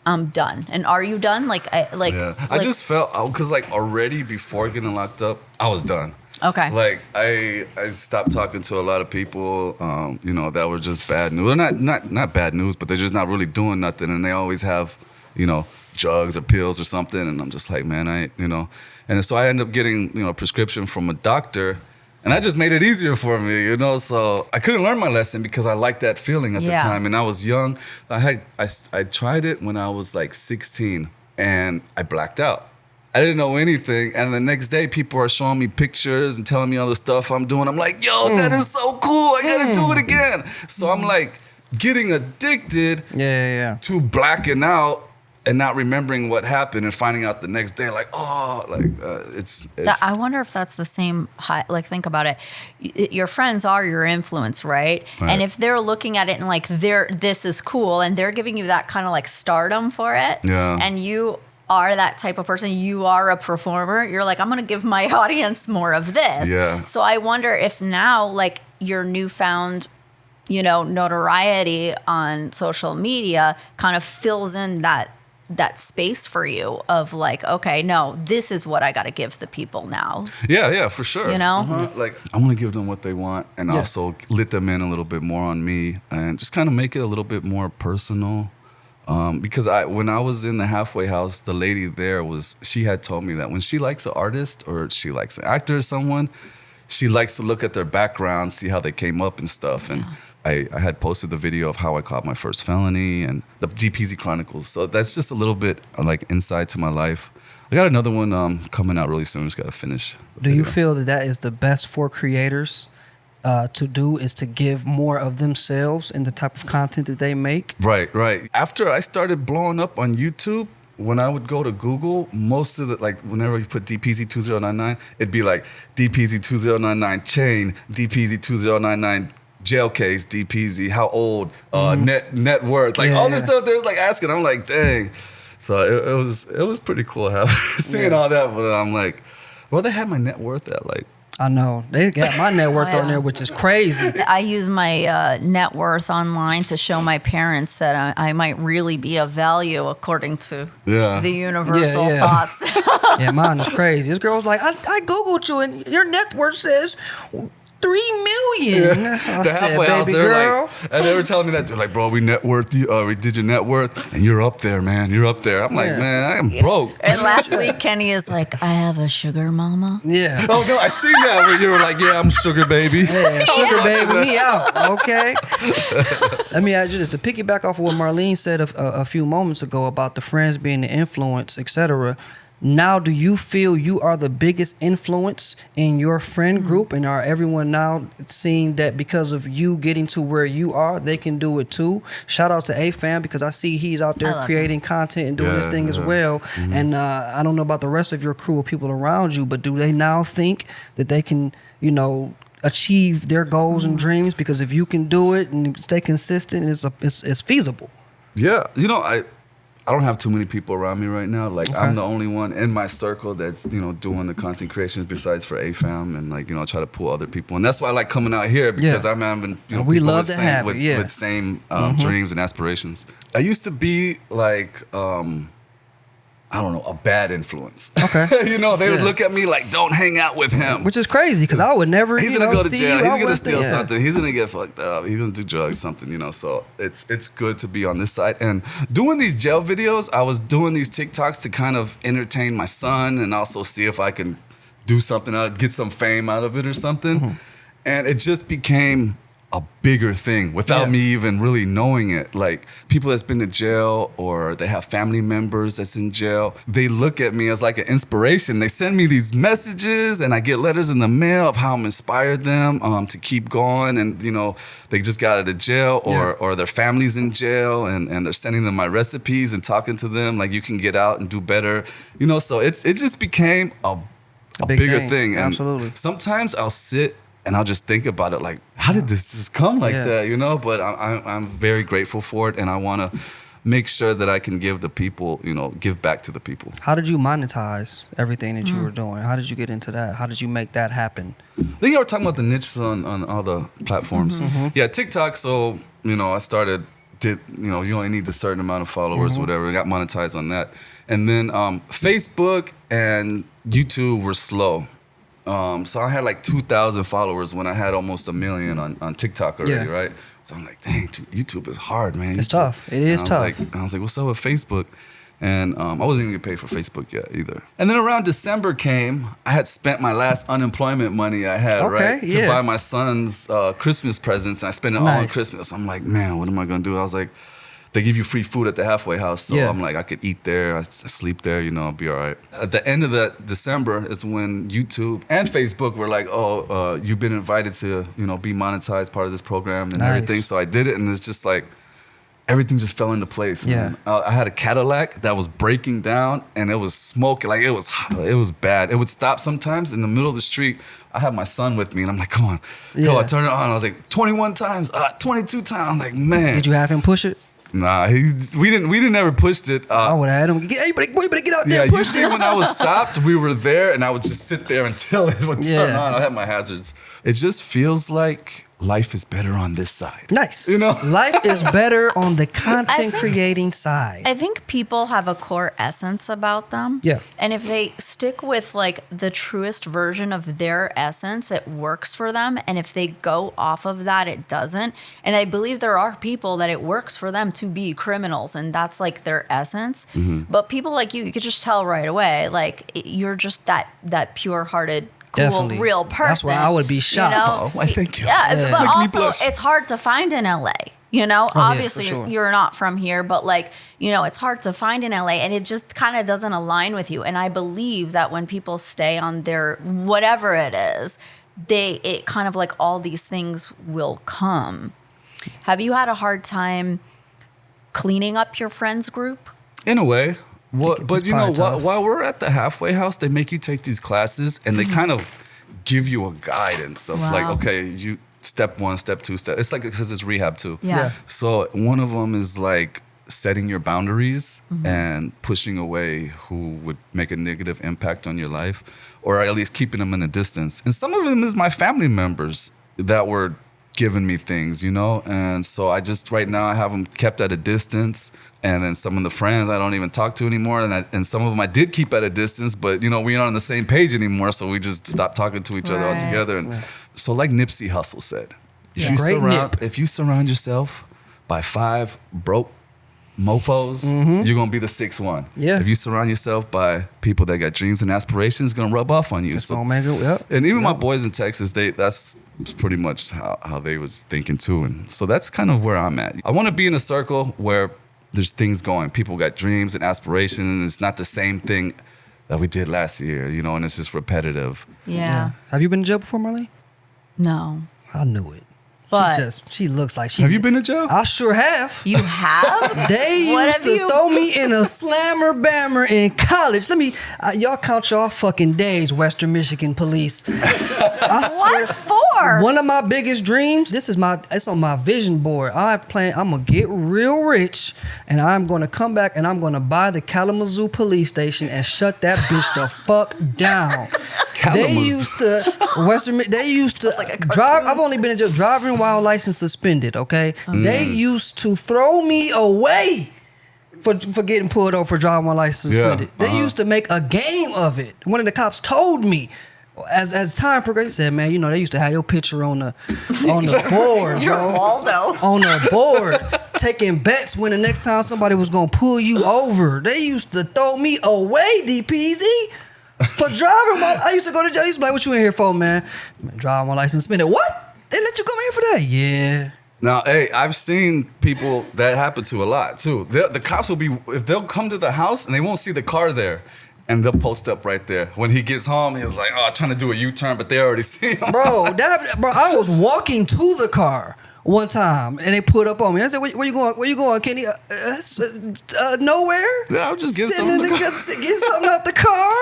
I'm done? And are you done? I just felt, because like already before getting locked up, I was done. Okay. Like I stopped talking to a lot of people, that were just bad news. Well, not bad news, but they're just not really doing nothing, and they always have, drugs or pills or something, and I'm just like, man, and so I ended up getting, a prescription from a doctor, and that just made it easier for me, So I couldn't learn my lesson because I liked that feeling at the time, and I was young. I tried it when I was like 16, and I blacked out. I didn't know anything, and the next day people are showing me pictures and telling me all the stuff I'm doing. I'm like, yo, that is so cool. I gotta do it again. So I'm like getting addicted to blacking out and not remembering what happened and finding out the next day, like, it's I wonder if that's the same, think about it. Your friends are your influence, right? And if they're looking at it and like, this is cool, and they're giving you that kind of like stardom for it, and you are that type of person, you are a performer, you're like, I'm going to give my audience more of this. Yeah. So I wonder if now, like, your newfound, notoriety on social media kind of fills in that space for you of like, okay, no, this is what I got to give the people now. Yeah, for sure. Like, I want to give them what they want, and also let them in a little bit more on me, and just kind of make it a little bit more personal. Because when I was in the halfway house, the lady there she had told me that when she likes an artist or she likes an actor or someone, she likes to look at their background, see how they came up and stuff. And I had posted the video of how I caught my first felony and the Dpeezy Chronicles. So that's just a little bit like inside to my life. I got another one coming out really soon. Just got to finish. Do you feel that is the best for creators to do, is to give more of themselves in the type of content that they make? Right. After I started blowing up on YouTube, when I would go to Google, most of whenever you put Dpeezy2099, it'd be like Dpeezy2099 chain, Dpeezy2099 jail case, Dpeezy, how old, net worth, all this stuff they was like asking. I'm like, dang. So it was pretty cool seeing all that, but I'm like, well, they had my net worth at like, I know. They got my net worth on there, which is crazy. I use my net worth online to show my parents that I might really be of value according to the universal thoughts. Yeah, mine is crazy. This girl was like, I Googled you and your net worth says 3 million. I the said, halfway house, baby they're girl. like, and they were telling me that, they're like, bro, we net worth you, we did your net worth, and you're up there, man. You're up there. I'm like, man, I am broke. And last week, Kenny is like, I have a sugar mama. Yeah. Oh no, I seen that where you were like, yeah, I'm sugar baby. Yeah, sugar baby me out. Okay. Let me ask you this, to piggyback off of what Marlene said a few moments ago about the friends being the influence, etc. Now, do you feel you are the biggest influence in your friend group, and are everyone now seeing that because of you getting to where you are, they can do it too? Shout out to A-Fam, because I see he's out there creating content and doing his thing as well. Mm-hmm. And I don't know about the rest of your crew or people around you, but do they now think that they can, achieve their goals and dreams? Because if you can do it and stay consistent, it's feasible. Yeah, I don't have too many people around me right now. Like, I'm the only one in my circle that's, doing the content creations besides for A-Fam, and I try to pull other people. And that's why I like coming out here, because I'm having, we love to have with same dreams and aspirations. I used to be like, I don't know, a bad influence. Okay. They would look at me like, don't hang out with him. Which is crazy, because I would never, he's going to go to jail. He's going to steal something. something. He's going to get fucked up. He's going to do drugs, something, So it's good to be on this side. And doing these jail videos, I was doing these TikToks to kind of entertain my son and also see if I can do something out, get some fame out of it or something. Mm-hmm. And it just became a bigger thing without me even really knowing it. Like, people that's been to jail, or they have family members that's in jail, they look at me as like an inspiration. They send me these messages, and I get letters in the mail of how I'm inspired them to keep going. And they just got out of jail, or their family's in jail, and they're sending them my recipes and talking to them like, you can get out and do better. So it just became a bigger thing. And absolutely. Sometimes I'll sit and I'll just think about it like, how did this just come like that, But I'm very grateful for it, and I want to make sure that I can give the people, give back to the people. How did you monetize everything that you were doing? How did you get into that? How did you make that happen? I think you were talking about the niches on all the platforms. Mm-hmm. Yeah, TikTok. So, I started did, you only need a certain amount of followers or whatever. I got monetized on that. And then Facebook and YouTube were slow. So I had like 2,000 followers when I had almost 1 million on TikTok already, right? So I'm like, dang, YouTube is hard, man. It's tough. It is tough. I was like, what's up with Facebook? And I wasn't even getting paid for Facebook yet either. And then around December came, I had spent my last unemployment money I had, right? To buy my son's Christmas presents. And I spent it all on Christmas. I'm like, man, what am I going to do? I was like, they give you free food at the halfway house. So I'm like, I could eat there, I sleep there, I'll be all right. At the end of that December is when YouTube and Facebook were like, you've been invited to, be monetized, part of this program and everything. So I did it, and it's just like, everything just fell into place. Man. I had a Cadillac that was breaking down, and it was smoking. Like, it was bad. It would stop sometimes in the middle of the street. I had my son with me, and I'm like, come on. I turn it on. I was like, 21 times, 22 times. I'm like, man. Did you have him push it? Nah, we didn't ever pushed it. I would have had him. Hey, you better get out there and push usually when I was stopped, we were there, and I would just sit there until it would turn on. I had my hazards. It just feels like life is better on this side. Nice. Life is better on the content creating side. I think people have a core essence about them. Yeah. And if they stick with like the truest version of their essence, it works for them. And if they go off of that, it doesn't. And I believe there are people that it works for them to be criminals, and that's like their essence. But people like you could just tell right away, like you're just that pure-hearted, cool, real person. That's why I would be shocked. Oh, I thank you. Yeah, but also it's hard to find in LA. Obviously you're not from here, but like, it's hard to find in LA, and it just kind of doesn't align with you. And I believe that when people stay on their whatever it is, it kind of like all these things will come. Have you had a hard time cleaning up your friends group? In a way. But while we're at the halfway house, they make you take these classes, and they kind of give you a guidance of like, okay, you step 1, step 2, it's like, because it's rehab too. Yeah. So one of them is like setting your boundaries and pushing away who would make a negative impact on your life, or at least keeping them in a distance. And some of them is my family members that were giving me things, and so I just right now I have them kept at a distance. And then some of the friends I don't even talk to anymore, and some of them I did keep at a distance, but we aren't on the same page anymore, so we just stopped talking to each other altogether. And so, like Nipsey Hussle said, if you surround yourself by 5 broke mofos, you're gonna be the 6th one. Yeah. If you surround yourself by people that got dreams and aspirations, it's gonna rub off on you. It's gonna make it. And even my boys in Texas, that's pretty much how they was thinking too, and so that's kind of where I'm at. I want to be in a circle where there's things going. People got dreams and aspirations, and it's not the same thing that we did last year, and it's just repetitive. Yeah. Have you been to jail before, Marlene? No. I knew it. But she looks like she. Have you been to jail? I sure have. You have? They used to throw me in a slammer bammer in college. Let me, y'all count y'all fucking days, Western Michigan police. What for? One of my biggest dreams, it's on my vision board. I'm gonna get real rich, and I'm gonna come back and I'm gonna buy the Kalamazoo police station and shut that bitch the fuck down. They used to drive. I've only been in jail driving while license suspended. Okay, they used to throw me away for getting pulled over for driving while license suspended. They used to make a game of it. One of the cops told me. As time progressed, he said, man, they used to have your picture on the board, You're bro. Waldo. On the board, taking bets when the next time somebody was gonna pull you over. They used to throw me away, Dpeezy. For driving I used to go to jail. He used to be like, what you in here for, man? Driving my license suspended. What? They let you come in here for that? Yeah. Now, hey, I've seen people that happen to a lot, too. The cops will if they'll come to the house and they won't see the car there, and they'll post up right there. When he gets home, he's like, trying to do a U-turn, but they already see him. Bro, I was walking to the car one time, and they put up on me. I said, where you going? Where you going, Kenny? Nowhere. Yeah, I'll just get something out the car.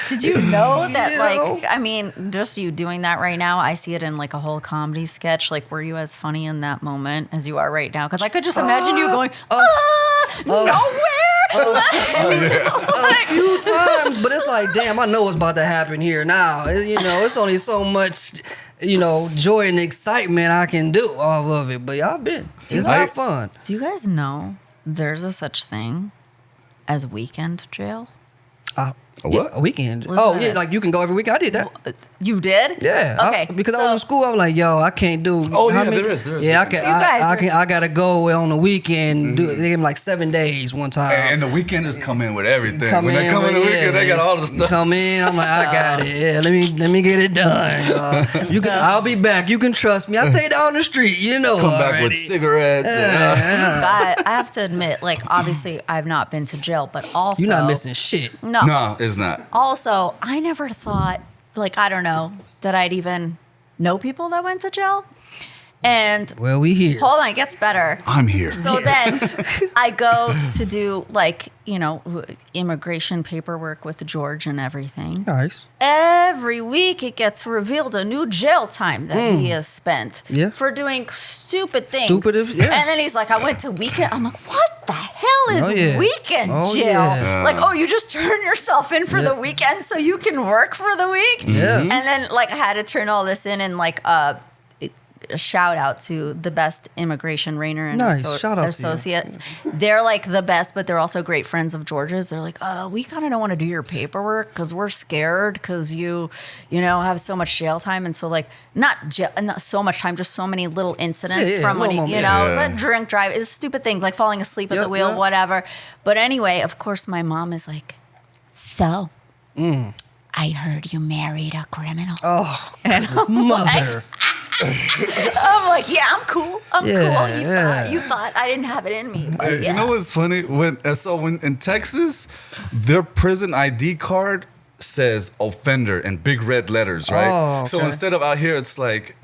Did you know that, just you doing that right now, I see it in like a whole comedy sketch. Like, were you as funny in that moment as you are right now? Because I could just imagine you going, nowhere. A few times, but it's like, damn, I know what's about to happen here now. It's only so much joy and excitement I can do off of it. But y'all been. It's not fun. Do you guys know there's a such thing as weekend jail? What? Yeah, a weekend. Listen to this. Like you can go every week. I did that. You did? Yeah. Okay. Because I was in school, I was like, yo, I can't do. Oh, yeah, there is. Yeah, I I gotta go on the weekend. They gave me like 7 days one time. And the weekenders come in with everything. When they in come in the with- weekend, they got all the stuff. Come in, I'm like, I got it. Yeah, let me get it done. I'll be back. You can trust me. I stayed down the street. Come back with cigarettes. But I have to admit, like, obviously, I've not been to jail, but also You're not missing shit. No, it's not. Also, I never thought, like, I don't know, that I'd even know people that went to jail. And Well, we here. hold on, it gets better. I'm here. So then I go to do, like, immigration paperwork with George and everything. Nice. Every week it gets revealed a new jail time that he has spent for doing stupid things. Yeah. And then he's like, I went to weekend. I'm like, what the hell is weekend jail? Yeah. Like, you just turn yourself in for the weekend so you can work for the week? Yeah. And then, like, I had to turn all this in and, like, a shout out to the best immigration Rainer and Shout out associates. They're like the best, but they're also great friends of George's. They're like, we kind of don't want to do your paperwork because we're scared because you have so much jail time, and so like not so much time, just so many little incidents from when it's a drink drive, it's stupid things like falling asleep at the wheel, whatever. But anyway, of course, my mom is like, so. I heard you married a criminal. Oh, and mother. I'm like, yeah, I'm cool. I'm cool. You thought I didn't have it in me. But You know what's funny? When in Texas, their prison ID card says offender in big red letters, right? Oh, okay. So instead of out here, it's like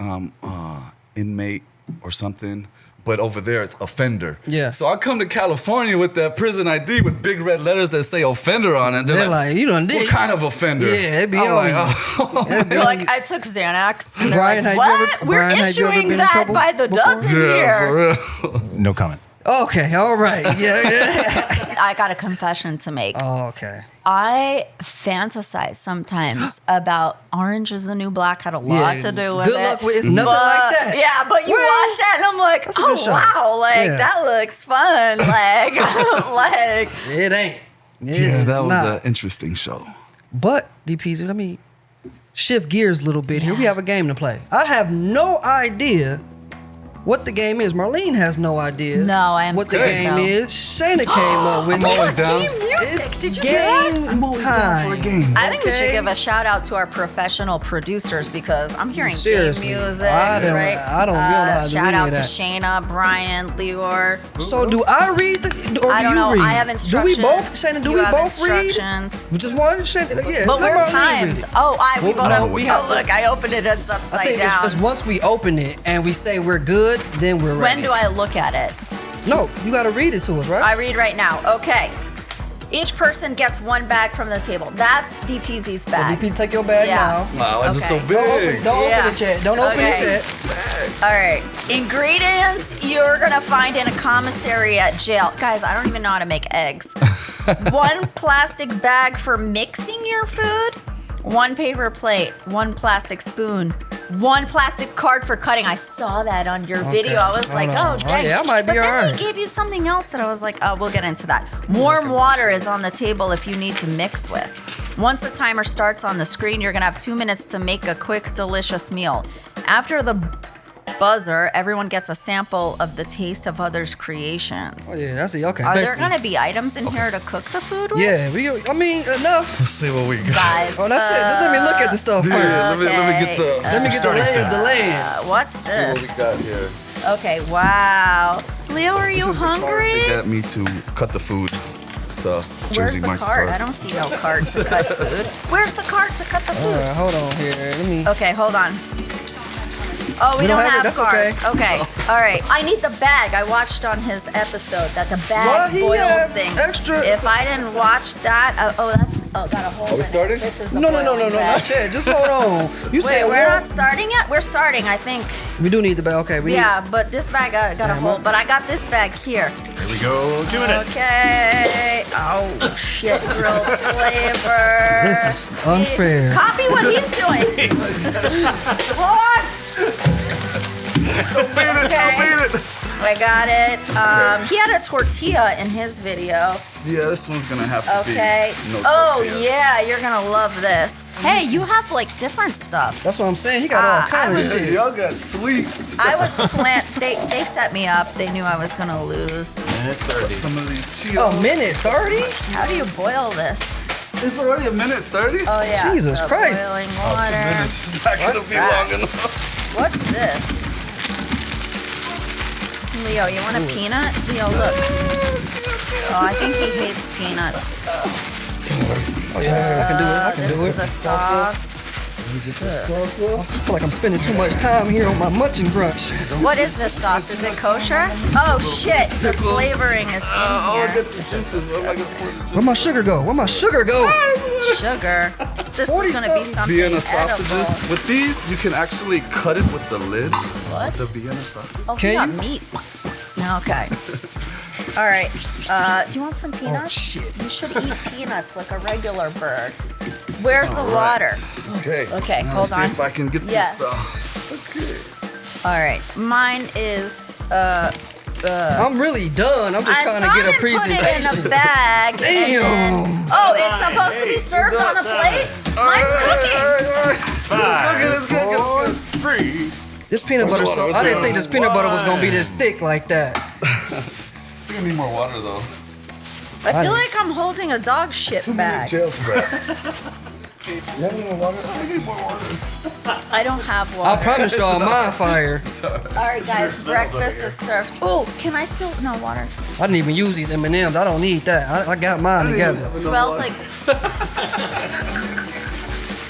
inmate or something. But over there, it's offender. Yeah. So I come to California with that prison ID with big red letters that say offender on it. They're like, you done did. What kind of offender? Yeah, it'd be I'm on like, you. They're like, I took Xanax. And they're Brian, like, had you what? ever- We're Brian, had you ever issuing been in that trouble by the before? dozen yeah, here. for real. No comment. Okay, all right. Yeah. I got a confession to make. Oh, okay. I fantasize sometimes about Orange is the New Black. Had a lot to do with it. Good luck with it's nothing like that. Yeah, but you Well, watch that and I'm like, that's a good show. wow, like Yeah. that looks fun. Like, like It ain't. Yeah, that was not. an interesting show. But, Dpeezy, let me shift gears a little bit here. We have a game to play. I have no idea what the game is. Marlene has no idea. No, I am what the scared, game though. is. Shayna came up with I'm always down. game music. It's Did you hear that? game time. I think we should Okay? give a shout out to our professional producers because I'm hearing Seriously. game music. I don't- right? I don't know how to do Shout any out of to that. Shayna, Brian, Leor. So do I read or I do don't you know. read? I have instructions. Do we both, Shayna, do You we have both read? instructions. Just one? Shayna, yeah. But let we're Marlene read timed. it. Oh, we Well, both no, have. we have- look, I opened it. It's I upside think down. it's once we open it and we say we're good, then we're ready. When do I look at it? No, you got to read it to us, right? I read right now. Okay. Each person gets one bag from the table. That's Dpeezy's bag. DP, take your bag Yeah. now. Wow, this is so Okay. big. Don't Yeah. open it yet. Don't open it Okay. yet. All right. Ingredients you're going to find in a commissary at jail. Guys, I don't even know how to make eggs. 1 plastic bag for mixing your food. 1 paper plate. 1 plastic spoon. 1 plastic card for cutting. I saw that on your video. I was like, Hold on. oh, dang. yeah, I might be but then alright. they gave you something else that I was like, oh, we'll get into that. Warm water is on the table if you need to mix with. Once the timer starts on the screen, you're going to have 2 minutes to make a quick, delicious meal. After the buzzer, everyone gets a sample of the taste of others' creations. Oh, yeah, that's it. Okay. Are there basically. going to be items in here to cook the food with? Yeah, I mean, enough. Let's see what we got. Guys, Oh, that's it. Just let me look at the stuff Yeah, first. let me get the. Let me get the lay of the land. what's See what we this? got here. Okay, wow. Leo, are you This is the card hungry? They got me to cut the food. It's Where's Jersey the Mike's cart? card. I don't see no cart to cut food. Where's the cart to cut the All food? right, hold on here. Let me. Okay, hold on. Oh, we We don't don't have it? have That's cards. Okay. All right. I need the bag. I watched on his episode that the What? bag He boils had thing. extra- If I didn't watch that, got a hole. Are we in it. starting? This is the No, boiling bag. not yet. Just hold on. You Wait, said we're warm- not starting yet. We're starting, I think. We do need the bag. Okay, we Yeah, but this bag got a hole. But I got this bag here. Here we go. 2 minutes. Okay. Oh shit, grilled flavor. This is unfair. Copy what he's doing. What? I got it. He had a tortilla in his video. Yeah, this one's gonna have to be. No Oh tortillas. yeah, you're gonna love this. Hey, you have like different stuff. That's what I'm saying. He got all kinds of shit. Y'all got sweets. I was They set me up. They knew I was gonna lose. Minute 30. Some of these Cheetos. A minute 30? How do you boil this? It's already a minute 30? Oh yeah. Jesus the Christ. Boiling Oh, 2 water. minutes is not gonna What's be that? long enough. What's this? Leo, you want a peanut? Leo, look. Oh, I think he hates peanuts. Oh, yeah, I can do it. I can This do is it. the sauce. I feel like I'm spending too much time here on my munching brunch. What is this sauce? Is it kosher? Oh shit! The flavoring is in Oh, here. get the juices. Oh my God. Where'd my sugar go? Where'd my sugar go? Sugar. This 40 is gonna be something Vienna edible. sausages. With these, you can actually cut it with the lid. What? The Vienna sausage. Oh, Can he got you? meat. Okay. All right. Do you want some peanuts? Oh, shit. You should eat peanuts like a regular bird. Where's the water? Okay. Okay, Now hold see on. if I can get Yes. this. Okay. All right. Mine is. I'm really done. I'm just trying to get a Put it in presentation. a bag. Damn. And then, oh, it's supposed to be served on a plate. Mine's cooking. It's good. This peanut butter water? sauce, Where's I the didn't water? think this peanut butter was gonna be this thick like that. We need more water though. I feel like I'm holding a dog shit bag. Jail spread. You have any more water? I need more water. I don't have I water. promise y'all, my fire. All right, guys, breakfast is served. Oh, can I still? No water. I didn't even use these M&Ms. I don't need that. I got mine together. Smells like.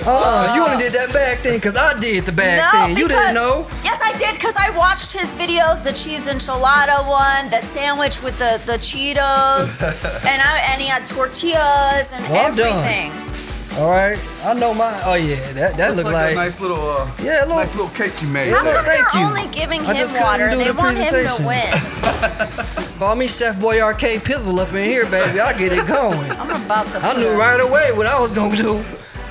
You only did that bag thing because I did the bag No, thing. You because- didn't know. Yes, I did because I watched his videos, the cheese enchilada one, the sandwich with the Cheetos, and he had tortillas and Well, I'm done. everything. All right, I know my. Oh yeah, that That's looked like like. a nice little, Yeah, look. nice little cake you made. How look, come thank they're you. only giving I him just couldn't water? do They the want him to presentation. win. Call me Chef Boyardee Pizzle up in here, baby. I get it going. I'm about to. I knew right away what I was gonna do.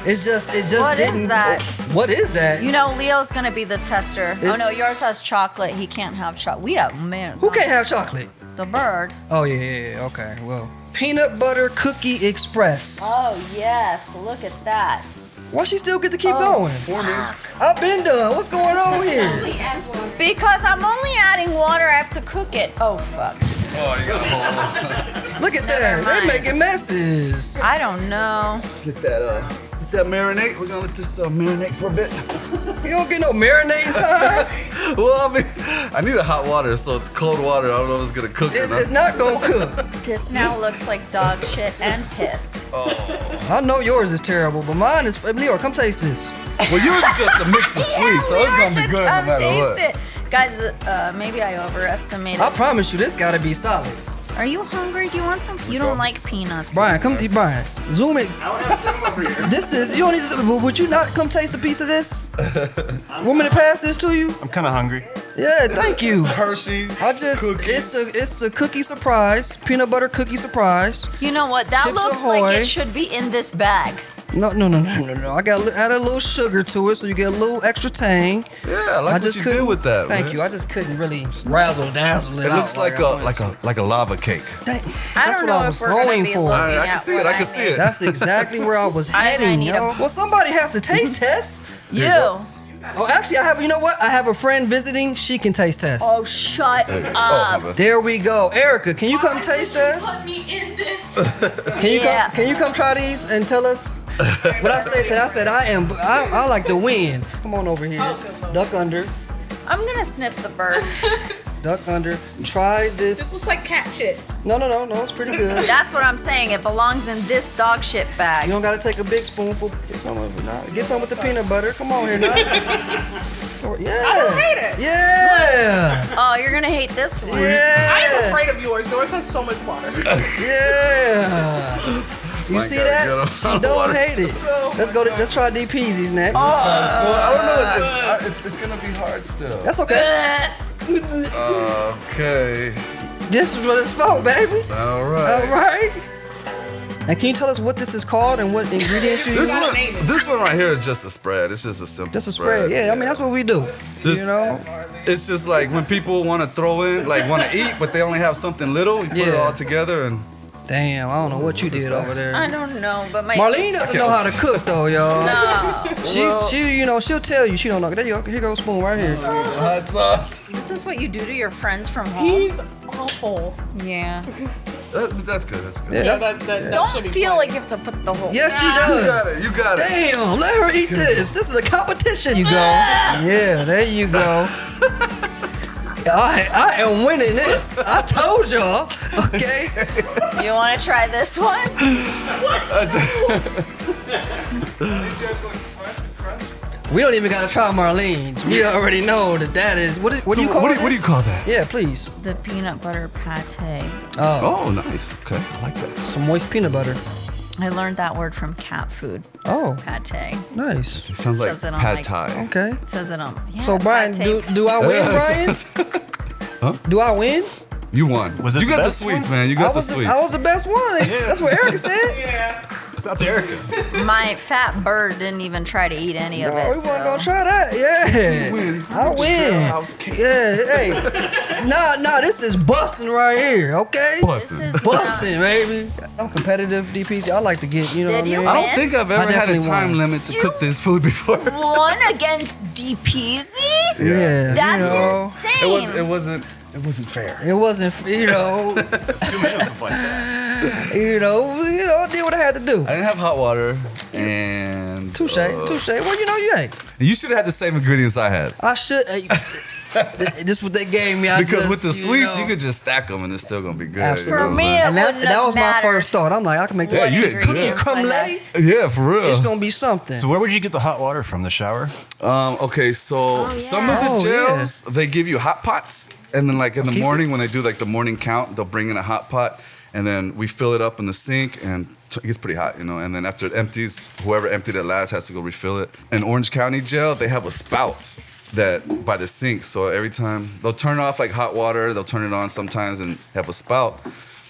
It just What is didn't. that? What is that? You know, Leo's gonna be the tester. Oh It's- no, yours has chocolate. He can't have chocolate. We have man. Who can't have chocolate? The bird. Oh yeah. Okay. Well, peanut butter cookie express. Oh yes, look at that. Why she still get to keep Oh. going? I've been done. What's going on here? Because I'm only adding water. I have to cook it. Oh fuck. Oh, you got a whole. Look at that. mind. They making messes. I don't know. Get that marinate. We're gonna let this marinate for a bit. You don't get no marinating time. Well, I mean, I need a hot water, so it's cold water. I don't know if it's gonna cook or It's not. not gonna cook. This now looks like dog shit and piss. I know yours is terrible, but mine is. Leo, come taste this. Well, yours is just a mix of sweet, so it's gonna be good no Come matter what. taste it. Guys, maybe I overestimated. I promise you, this gotta be solid. Are you hungry? Do you want some? You don't like peanuts. Brian, come, Brian, zoom it. This is. You don't need to. Would you not come taste a piece of this? Want me to pass this to you? I'm kind of hungry. Yeah, thank you. Hershey's. I just. cookies. It's a cookie surprise, peanut butter cookie surprise. You know what? That Chips looks Ahoy. like it should be in this bag. No. I got add a little sugar to it so you get a little extra tang. Yeah, I like what you did with that. Thank man. you. I just couldn't really razzle dazzle it. It out looks like I wanted to. a lava cake. I That's don't what know I was if we're gonna going be for. looking I can at see it, what I can see made. it. That's exactly where I was I heading. need yo. a- Well, somebody has to taste test. You. Oh, actually, I have. You know what? I have a friend visiting. She can taste test. Oh, shut Oh, up. my bad. There we go. Erica, can you come taste test? Can you Yeah. come? Can you come try these and tell us? What I said I like to win. Come on over here. Duck under. I'm gonna sniff the bird. Duck under. Try This this. looks like cat shit. No, it's pretty good. That's what I'm saying. It belongs in this dog shit You bag. don't gotta take a big spoonful. Get some of it now. Get some with the peanut butter. Come on here now. Yeah. I don't hate it. Yeah. Oh, you're gonna hate this one. I am Yeah. afraid of yours. Yours has so much water. Yeah. You Mine see gotta that? get on She some don't water, hate it. Oh Let's go. Let's try Dpeezy's next. Well, I don't know. It's gonna be hard still. That's okay. Okay. This is what it's for, baby. All All right. right. And can you tell us what this is called and what ingredients you use? This one right here is just a spread. It's just a simple Just a spread. Yeah, I mean, that's what we do. Just- you know? It's just like when people want to throw in, like want to eat, but they only have something little. You put it all together and. Damn, I don't know what you did over there. I don't know, but my Marlene doesn't know how to cook though, y'all. No. She'll tell you she don't know. There you go. Here goes a spoon right here. Hot sauce. This is what you do to your friends from home. He's awful. Yeah. That's good. That's good. Yeah, Don't feel like you have to put the whole. Yes, she You does. got it. You got it. Damn, let her eat this. This is a competition. You go. Yeah, there you go. I am winning this. I told y'all. Okay. You want to try this one? We don't even gotta try Marlene's. We already know that is. What do you call this? What do you call that? Yeah, please. The peanut butter pate. Oh, Oh, nice. Okay, I like that. some moist peanut butter. I learned that word from cat food. Oh, Pate. nice. It sounds like Says it on, pad like- thai. Okay. It says it on. Yeah, So Brian, pate. do I win, Brian? Do I win? You won. Was it you the got the best sweets, one? man. You I got the was sweets. I was the best one. That's what Erica said. Yeah. That's Erica. My fat bird didn't even try to eat any of No, it. we wasn't gonna so- try that. Yeah. wins. I win. Jailhouse cake. Yeah, hey. Nah, this is busting right here, okay? Bussin'. This is Busting, baby. I'm competitive, DPC. I like to get, you know Did what I you mean? I win? don't think I've ever had a definitely time won. limit to cook this food before. One against Dpeezy? Yeah, That's you know. insane. It wasn't fair. It wasn't, you know, did what I had to do. I didn't have hot water and Touche. Well, you know, you ain't. You should have had the same ingredients I had. I should. This what they gave me. Because with the sweets, you could just stack them and it's still gonna be good. Absolutely. You know For what me, I'm And it wouldn't that have was my mattered. first thought. I'm like, I can make this Yeah, you What did cookie good. ingredients I crumble. had. saying? Yeah, for real. It's gonna be something. So where would you get the hot water from? The shower? Okay, so yeah. some of the Oh, jails they give you hot pots, and then like in the Keep morning when they do like the morning count, they'll bring in a hot pot, and then we fill it up in the sink, and it gets pretty hot, you know. And then after it empties, whoever emptied it last has to go refill it. In Orange County Jail, they have a spout that by the sink, so every time they'll turn off like hot water, they'll turn it on sometimes and have a spout.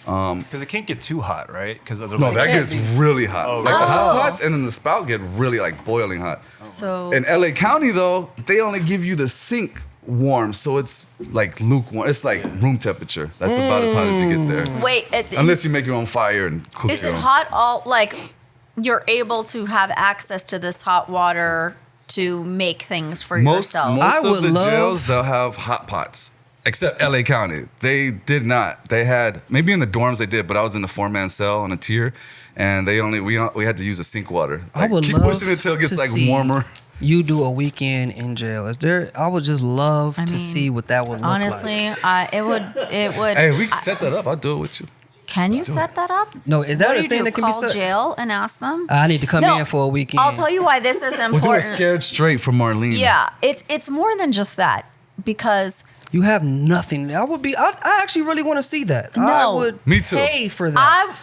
Because it can't get too hot, right? Because No, that can't gets be. really hot. Oh, Like the hot really? pots and then the spout get really like boiling hot. So In LA County though, they only give you the sink warm, so it's like lukewarm. It's like room temperature. That's about as hot as you get there. wait, Unless you make your own fire and cook is your it own. hot all like you're able to have access to this hot water to make things for yourself? I Most would of the love- jails they'll have hot pots. Except LA County. They did not. They had maybe in the dorms they did, but I was in the 4-man cell on a tier and we had to use the sink water. I would keep love pushing it till it gets to like see warmer. You do a weekend in jail. I would just love to mean, see what that would look Honestly, like. it would. Hey, we can set that up. I'll do it with you. Can you set that up? No, is that What do a you thing do? that can be Call set? jail and ask them? I need to come No, in for a weekend. I'll tell you why this is We'll do a important. scared straight from Marlene. Yeah, it's more than just that because You have nothing. I actually really want to see that. I No. would Me too. pay for that.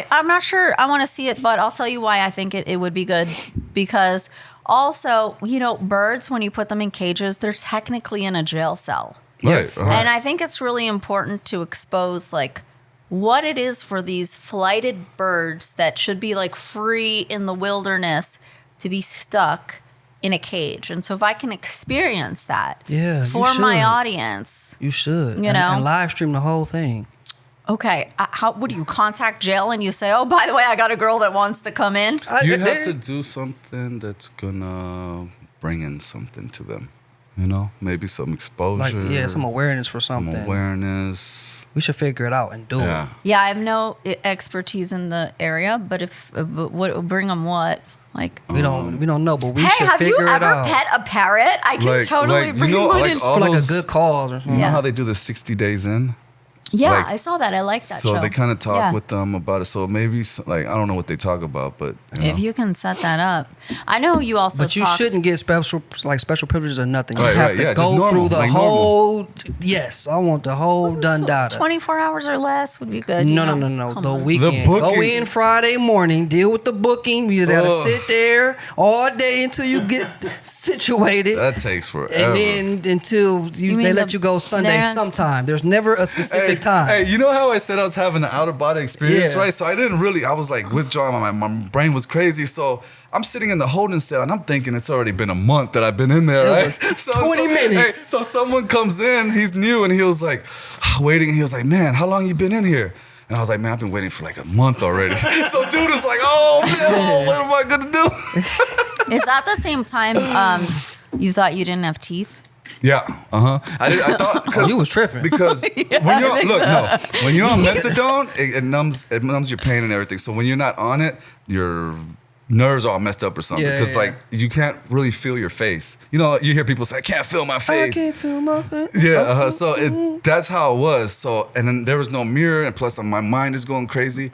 I'm not sure I want to see it, but I'll tell you why I think it would be good because also, birds when you put them in cages, they're technically in a jail cell. Right. And I think it's really important to expose like what it is for these flighted birds that should be like free in the wilderness to be stuck in a cage. And so if I can experience that Yeah, you for my should. audience, You should. You know? And live stream the whole thing. okay, how would you contact jail and you say, oh, by the way, I got a girl that wants to come in? You have to do something that's gonna bring in something to them. Maybe some exposure. Some awareness for some something. awareness. We should figure it out and do Yeah. it. Yeah, I have no expertise in the area, but what bring them what? Like, We don't know, but we hey, should have you figure it ever out. pet a parrot? I can totally bring one in. For like a good cause or something. You know Yeah. how they do the 60 days in? Yeah, like- I saw that. I like that So show. they kind of talk Yeah. with them about it. So maybe, I don't know what they talk about, but If you can set that up, I know you also. But you talked, shouldn't get special privileges or nothing. You Right, have right, to yeah, go just normal, through the like normal. whole. Yes, I want the whole done data. 24 hours or less would be good. No. Come The on. weekend. The Go booking. in Friday morning. Deal with the booking. You just gotta Ugh. sit there all day until you get situated. that takes forever. And then until You mean they let the- you go Sunday there's- sometime. There's never a specific take time. Hey, you know how I said I was having an out of body experience, Yeah. right? So I was like withdrawing. My brain was crazy. So I'm sitting in the holding cell and I'm thinking it's already been a month that I've been in there, right? Was 20 minutes. Hey, so someone comes in, he's new, and he was like waiting. And he was like, man, how long you been in here? And I was like, man, I've been waiting for like a month already. So dude is like, oh, man, what am I going to do? Is that the same time you thought you didn't have teeth? Yeah, I thought You was tripping. because when you're when you're on methadone, it numbs your pain and everything. So when you're not on it, your nerves are all messed up or something. Yeah, Because yeah. like you can't really feel your face. You know, you hear people say, "I can't feel my I face." can't feel my face. Yeah, so that's how it was. So, and then there was no mirror, and plus my mind is going crazy,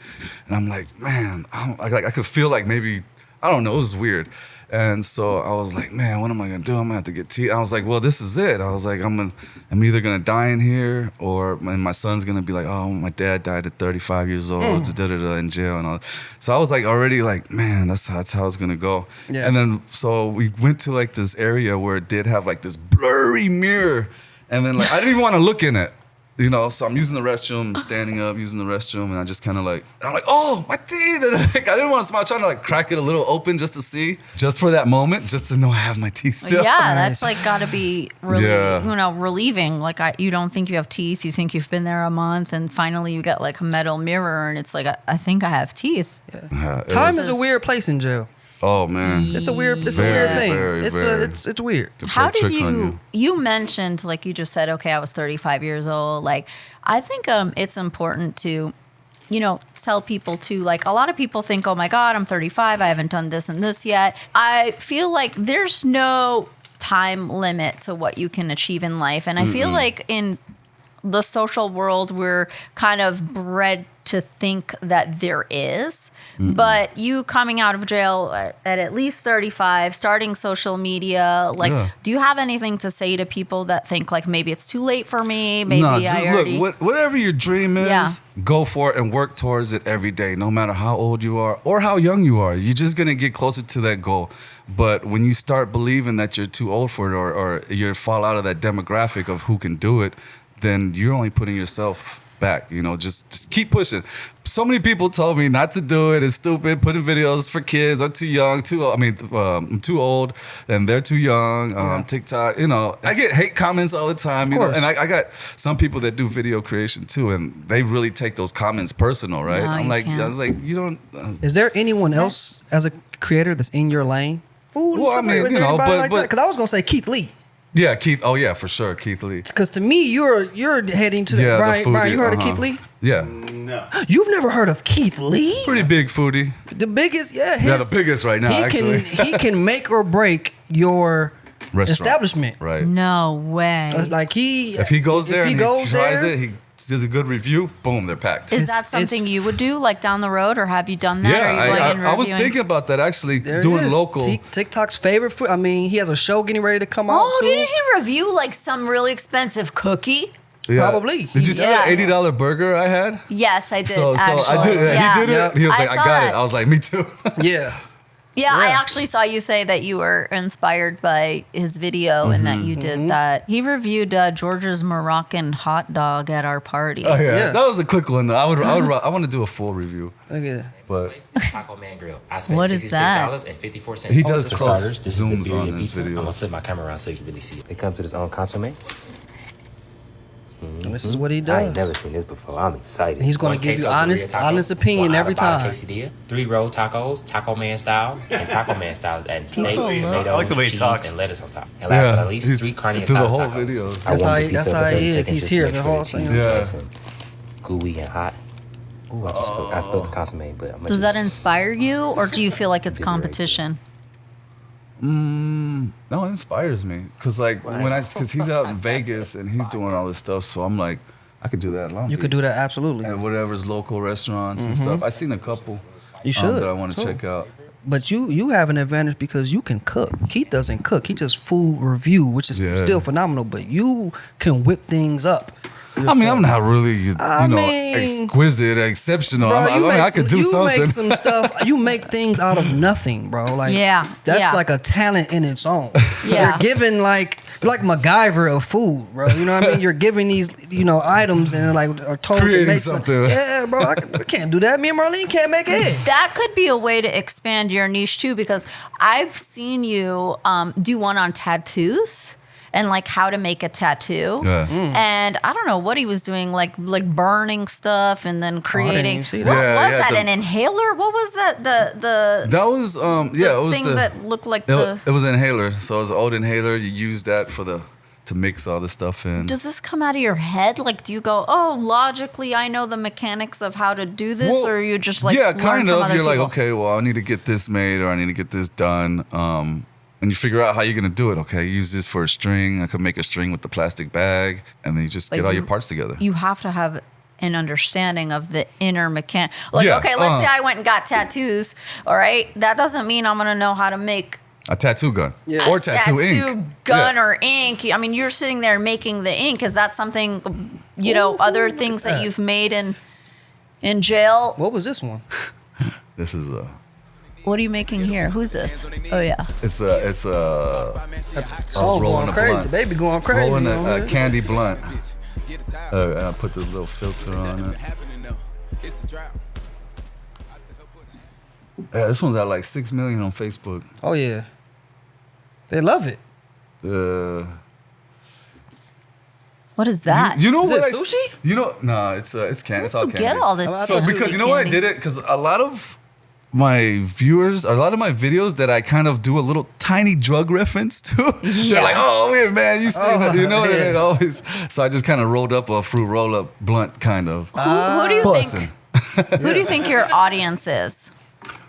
and I'm like, man, I could feel like maybe, I don't know, it was weird. And so I was like, man, what am I gonna do? I'm gonna have to get teeth. I was like, well, this is it. I was like, I'm either gonna die in here, or my son's gonna be like, oh, my dad died at 35 years old, in jail and all. So I was like, already like, man, that's how it's gonna go. Yeah. And then so we went to like this area where it did have like this blurry mirror, and then like I didn't even want to look in it. You know, so I'm using the restroom, standing up, using the restroom, and I just kind of like, and I'm like, oh, my teeth. And like, I didn't want to smile, trying to like crack it a little open just to see, just for that moment, just to know I have my teeth still. Yeah, that's like got to be really, Yeah. relieving. Like you don't think you have teeth, you think you've been there a month, and finally you get like a metal mirror, and it's like I think I have teeth. Yeah, it Time was- is a weird place in jail. Oh man. It's a weird Very, thing. very, It's very. it's weird. How play did tricks on you mentioned, like you just said, okay, I was 35 years old. Like I think it's important to, tell people to, like, a lot of people think, oh my God, I'm 35, I haven't done this and this yet. I feel like there's no time limit to what you can achieve in life. And I feel like in the social world, we're kind of bred to think that there is. But you coming out of jail at least 35, starting social media, like, do you have anything to say to people that think like maybe it's too late for me? Maybe No, just I already... look, whatever your dream is, Yeah. go for it and work towards it every day, no matter how old you are or how young you are. You're just going to get closer to that goal. But when you start believing that you're too old for it, or you fall out of that demographic of who can do it, then you're only putting yourself back. Just keep pushing. So many people told me not to do it. It's stupid. Putting videos for kids. I'm too young. I'm too old, and they're too young. TikTok. I get hate comments all the time. And I got some people that do video creation too, and they really take those comments personal, right? No, I'm you like, can't. I was like, you don't. Is there anyone else as a creator that's in your lane? Well, I mean, but because I was gonna say Keith Lee. Yeah, Keith. Oh yeah, for sure, Keith Lee. Because to me, you're heading to the Yeah, Brian. the foodie, Brian, you heard of Keith Lee? Yeah, You've never heard of Keith Lee? pretty big foodie. The biggest, The biggest right now, actually. he can make or break your Restaurant. establishment. Right. No way. It's like If he goes there and he tries there, it, he does a good review, boom, they're packed. Is that something you would do, like down the road, or have you done that? Yeah, Are you going and I was reviewing? thinking about that actually, there it doing is. local. TikTok's favorite food. I mean, he has a show getting ready to come out Oh, too. didn't he review like some really expensive cookie? Yeah. Probably. Did you see Yeah. that $80 burger I had? Yes, I did. So actually. I did. Yeah. He did it. He was like, I saw got that. it. I was like, me too. Yeah. Yeah, I Yeah. actually saw you say that you were inspired by his video and that you did that. He reviewed George's Moroccan hot dog at our party. Oh yeah. Yeah. That was a quick one though. I want to do a full review, Look at that. but Taco Man Grill. I spent What is that? $66.54. he does For close starters, this is zooms the on birria his pizza. I'm gonna videos. flip my camera around so you can really see it. It comes with its own consomme. This is what he I does. ain't never seen this before. I'm excited. He's gonna One give you queso honest- burrito taco, honest opinion one every avocado time. Quesadilla, 3-roll tacos, Taco Man style, and Taco Man style, and steak, People tomatoes, I like the way he cheese, talks. and lettuce on top. And last but not least, he's 3 carne through the asada whole tacos. videos. I That's warmed how the he- pizza that's up how for he 30 is. seconds He's just to here make the sure whole cheese thing. is Yeah. nice and gooey and hot. Ooh, I spilled the consomme, but I'm gonna Does that just- inspire you, or do you feel like it's Get it right. competition? No, it inspires me because because he's out in Vegas and he's doing all this stuff, so I'm like, I could do that in Long You could Beach. do that absolutely. At whatever's local restaurants and stuff. I've seen a couple. You should. that I want to too. check out. But you have an advantage because you can cook. Keith doesn't cook. He just food review, which is Yeah. still phenomenal. But you can whip things up. I mean, I'm not really, I mean, exquisite, exceptional. Bro, I could do something. You make some stuff. You make things out of nothing, bro. Like Yeah, that's yeah. like a talent in its own. Yeah. You're given like like MacGyver of food, bro. You know what I mean? You're giving these, items and like are told to Creating make something. Yeah, bro. I can't do that. Me and Marlene can't make it. That could be a way to expand your niche too, because I've seen you do one on tattoos and like how to make a tattoo. Yeah. And I don't know what he was doing, like burning stuff and then creating. even see What that. was Yeah, that? the- An inhaler? What was that? The That was it was thing the that looked like it was an inhaler. So it was an old inhaler. You use that to mix all the stuff in. Does this come out of your head? Like, do you go, oh, logically, I know the mechanics of how to do this, Well, or you just like yeah, learn kind from of. other You're people? like, okay, well, I need to get this made or I need to get this done. And you figure out how you're gonna do it. Okay, use this for a string. I could make a string with the plastic bag, and then you just Like, get all your parts together. You have to have an understanding of the inner mechanic. Like, Yeah, okay, let's say I went and got tattoos. All right, that doesn't mean I'm gonna know how to make A tattoo gun or tattoo ink. gun Yeah. or ink. I mean, you're sitting there making the ink. Is that something, other things that you've made in jail? What was this one? This is What are you making here? Who's this? Oh yeah. it's a Song rolling going a crazy. blunt. The baby going crazy. rolling you know? a candy blunt. And I put this little filter on it. Yeah, this one's at like 6 million on Facebook. Oh yeah, they love it. What is that? You know Is what? it sushi? You know, no, it's candy. It's all candy. Get all this. I So thought because sushi you know why I candy. did it? Because a lot of my viewers, a lot of my videos that I kind of do a little tiny drug reference to, Yeah. they're like, "Oh man, man, you see that?" You know, yeah. and it always. So I just kind of rolled up a fruit roll up blunt, kind of. Who do you Bussin'. think? Who do you think your audience is?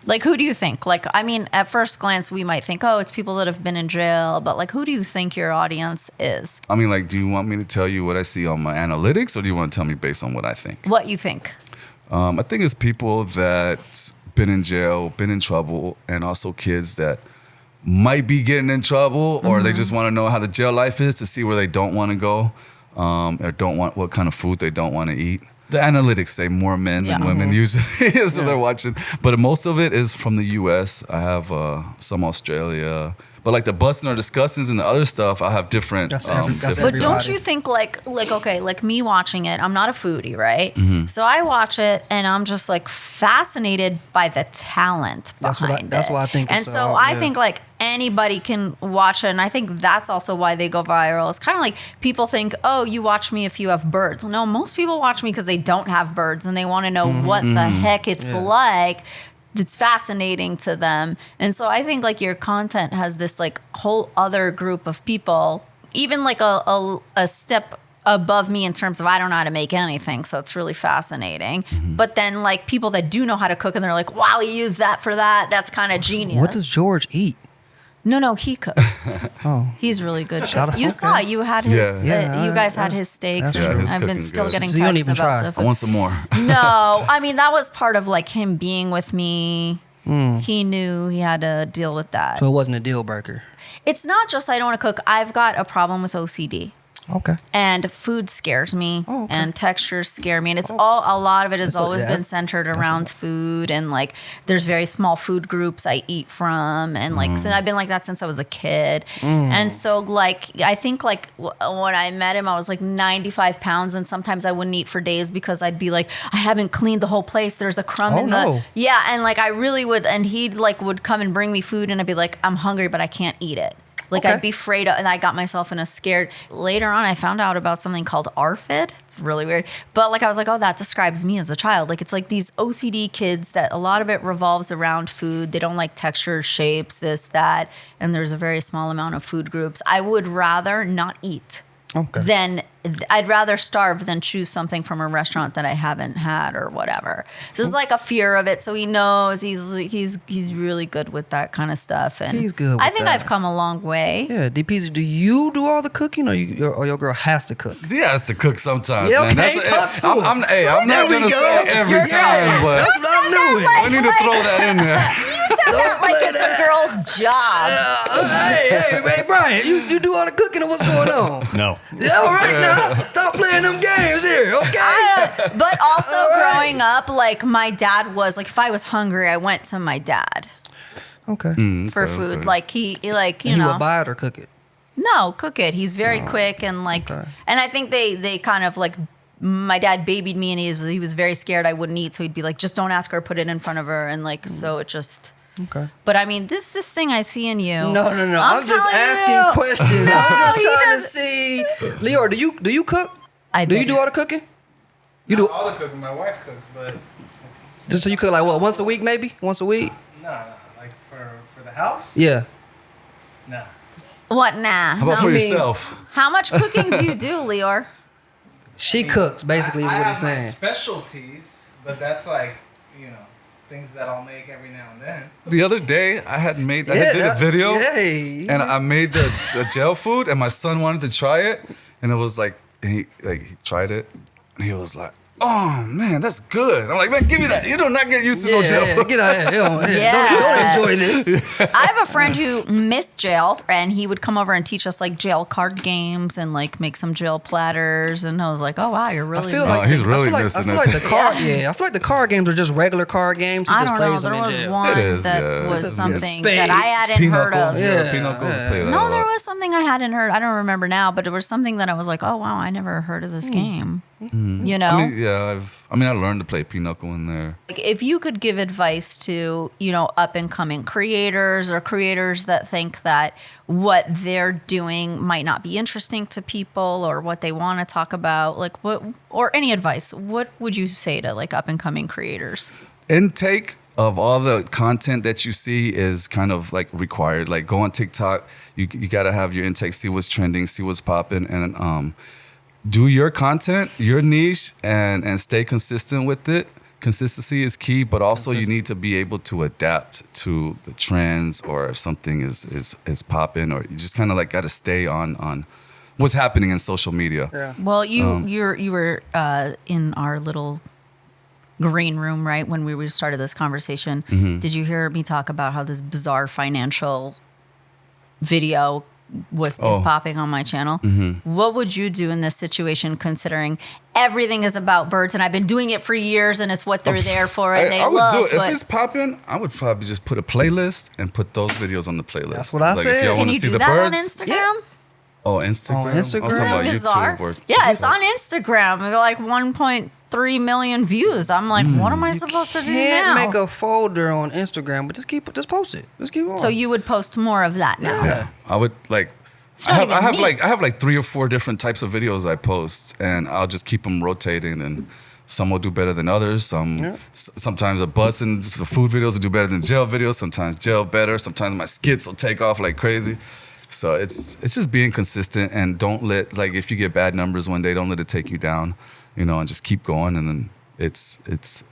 Like, who do you think? Like, I mean, at first glance, we might think, oh, it's people that have been in jail. But like, who do you think your audience is? I mean, like, do you want me to tell you what I see on my analytics, or do you want to tell me based on what I think? What you think? I think it's people that been in jail, been in trouble, and also kids that might be getting in trouble, or they just want to know how the jail life is to see where they don't want to go, or don't want what kind of food they don't want to eat. The analytics say more men than Yeah. women usually, so they're watching. But most of it is from the U.S. I have some Australia. But like the busting or discussings and the other stuff, I have different. That's every- that's different- But don't Everybody. you think like me watching it, I'm not a foodie, right? Mm-hmm. So I watch it and I'm just like fascinated by the talent That's what I- behind that's it. why I think And it's, so I yeah. think like anybody can watch it, and I think that's also why they go viral. It's kind of like people think, oh, you watch me if you have birds. No, most people watch me because they don't have birds and they want to know what the heck it's like. It's fascinating to them. And so I think like your content has this like whole other group of people, even like a step above me in terms of I don't know how to make anything. So it's really fascinating. But then like people that do know how to cook and they're like, wow, he used that for that. That's kind of genius. What does George eat? No, he cooks. Oh, He's really good. Shout out- You okay. saw, you had his, Yeah. you guys had his steaks. that's And true. His I've been cooking's still good. getting So you don't texts even try. about the I food. want some more. No, I mean, that was part of like him being with me. He knew he had to deal with that. so it wasn't a deal breaker. It's not just I don't want to cook. I've got a problem with OCD. Okay. And food scares me, Oh, okay. and textures scare me, and it's a lot of it has That's a- always yeah, been centered around food, and like there's very small food groups I eat from, and like so I've been like that since I was a kid, and so like I think like when I met him I was like 95 pounds, and sometimes I wouldn't eat for days because I'd be like I haven't cleaned the whole place. There's a crumb Oh, in the no. yeah, and like I really would, and he'd like would come and bring me food, and I'd be like I'm hungry but I can't eat it. Like Okay. I'd be afraid of, and I got myself in a scared. Later on, I found out about something called ARFID. It's really weird. But like I was like, oh, that describes me as a child. Like it's like these OCD kids that a lot of it revolves around food. They don't like textures, shapes, this, that. And there's a very small amount of food groups. I would rather not eat Okay. than I'd rather starve than choose something from a restaurant that I haven't had or whatever. So it's like a fear of it. So he knows he's really good with that kind of stuff. And He's good I with think that. I've come a long way. Yeah, Dpeezy, do you do all the cooking, or your girl has to cook? He has to cook sometimes. Yeah, man. okay, talk to him. I'm There not we gonna go. say it every You're time, right. but That's what I knew it. we need to throw that in there. You said that like it's a girl's job. Hey, Brian, you do all the cooking, or what's going on? No. Yeah, all right now. Stop playing them games here, okay? But also right. growing up, like my dad was like, if I was hungry, I went to my dad Okay. for food. Like he like you And he know. would buy it or cook it. No, cook it. He's very quick and like, and I think they kind of like, my dad babied me and he was very scared I wouldn't eat. So he'd be like, just don't ask her, put it in front of her. And like, so it just. Okay. But I mean, this thing I see in you. No. I'm just asking questions. No, I'm just he trying to does- see. Leo, do you cook? I Do you do all the cooking? You do. All the cooking, my wife cooks, but So you cook like what? Once a week, maybe? Once a week? no, like for the house, Yeah. no. What? Nah. How about no. for yourself? How much cooking do you do, Leor? She cooks, basically, is I what he's have my saying. specialties, but that's like things that I'll make every now and then. The other day, I did a video, Yay. and I made the gel food, and my son wanted to try it, and it was like he tried it, and he was like, "Oh man, that's good." I'm like, "Man, give me that. You do not get used to no gel food." Get out of here. Yeah. Don't enjoy this. I have a friend who missed jail, and he would come over and teach us like jail card games and like make some jail platters. And I was like, "Oh wow, you're really." he's really I missing feel it. like the card. Yeah, I feel like the card games are just regular card games. He I just don't know. plays them There in was jail. one It is, that yeah. was This is something good. that I hadn't heard of. Pinochle, play that No, a there lot. was something I hadn't heard. I don't remember now, but there was something that I was like, "Oh wow, I never heard of this game." You know. I learned to play Pinochle in there. Like, if you could give advice to, up and coming creators or creators that think that what they're doing might not be interesting to people or what they want to talk about, like or any advice, what would you say to like up and coming creators? Intake of all the content that you see is kind of like required. Like go on TikTok, you got to have your intake, see what's trending, see what's popping, and do your content, your niche, and stay consistent with it. Consistency is key, but also you need to be able to adapt to the trends, or if something is popping, or you just kind of like got to stay on what's happening in social media. Yeah. Well, you were in our little green room, right, when we started this conversation. Mm-hmm. Did you hear me talk about how this bizarre financial video was popping on my channel? Mm-hmm. What would you do in this situation, considering everything is about birds, and I've been doing it for years, and it's what they're there for, and I would love. do it. But If it's popping, I would probably just put a playlist and put those videos on the playlist. That's what I said. If y'all can want you to see do the that birds, on Instagram? Oh, Instagram. On Instagram? I was talking about Bizarre. YouTube. Or Yeah, it's TikTok. on Instagram. We got like 1.3 million views. I'm like, what am I supposed to do Can't now? make a folder on Instagram, but just post it. Just keep on. So you would post more of that now. Yeah, I would like. It's not even me. I have like 3 or 4 different types of videos I post, and I'll just keep them rotating, and some will do better than others. Sometimes a bus and the food videos will do better than jail videos. Sometimes jail better. Sometimes my skits will take off like crazy. So it's just being consistent, and don't let, like, if you get bad numbers one day, don't let it take you down, and just keep going. And then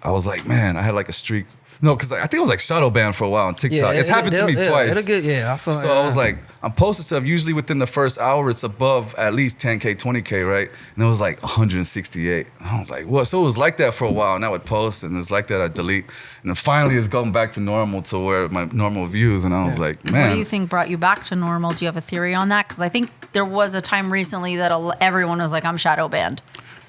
I was like, man, I had like a streak. No, because I think it was like shadow banned for a while on TikTok. It's happened to me twice. I feel So I was like, I'm posting stuff. Usually within the first hour, it's above at least 10K, 20K, right? And it was like 168. And I was like, what? So it was like that for a while, and I would post, and it's like that, I'd delete. And then finally it's going back to normal, to where my normal views. And I was like, man. What do you think brought you back to normal? Do you have a theory on that? Because I think there was a time recently that everyone was like, I'm shadow banned.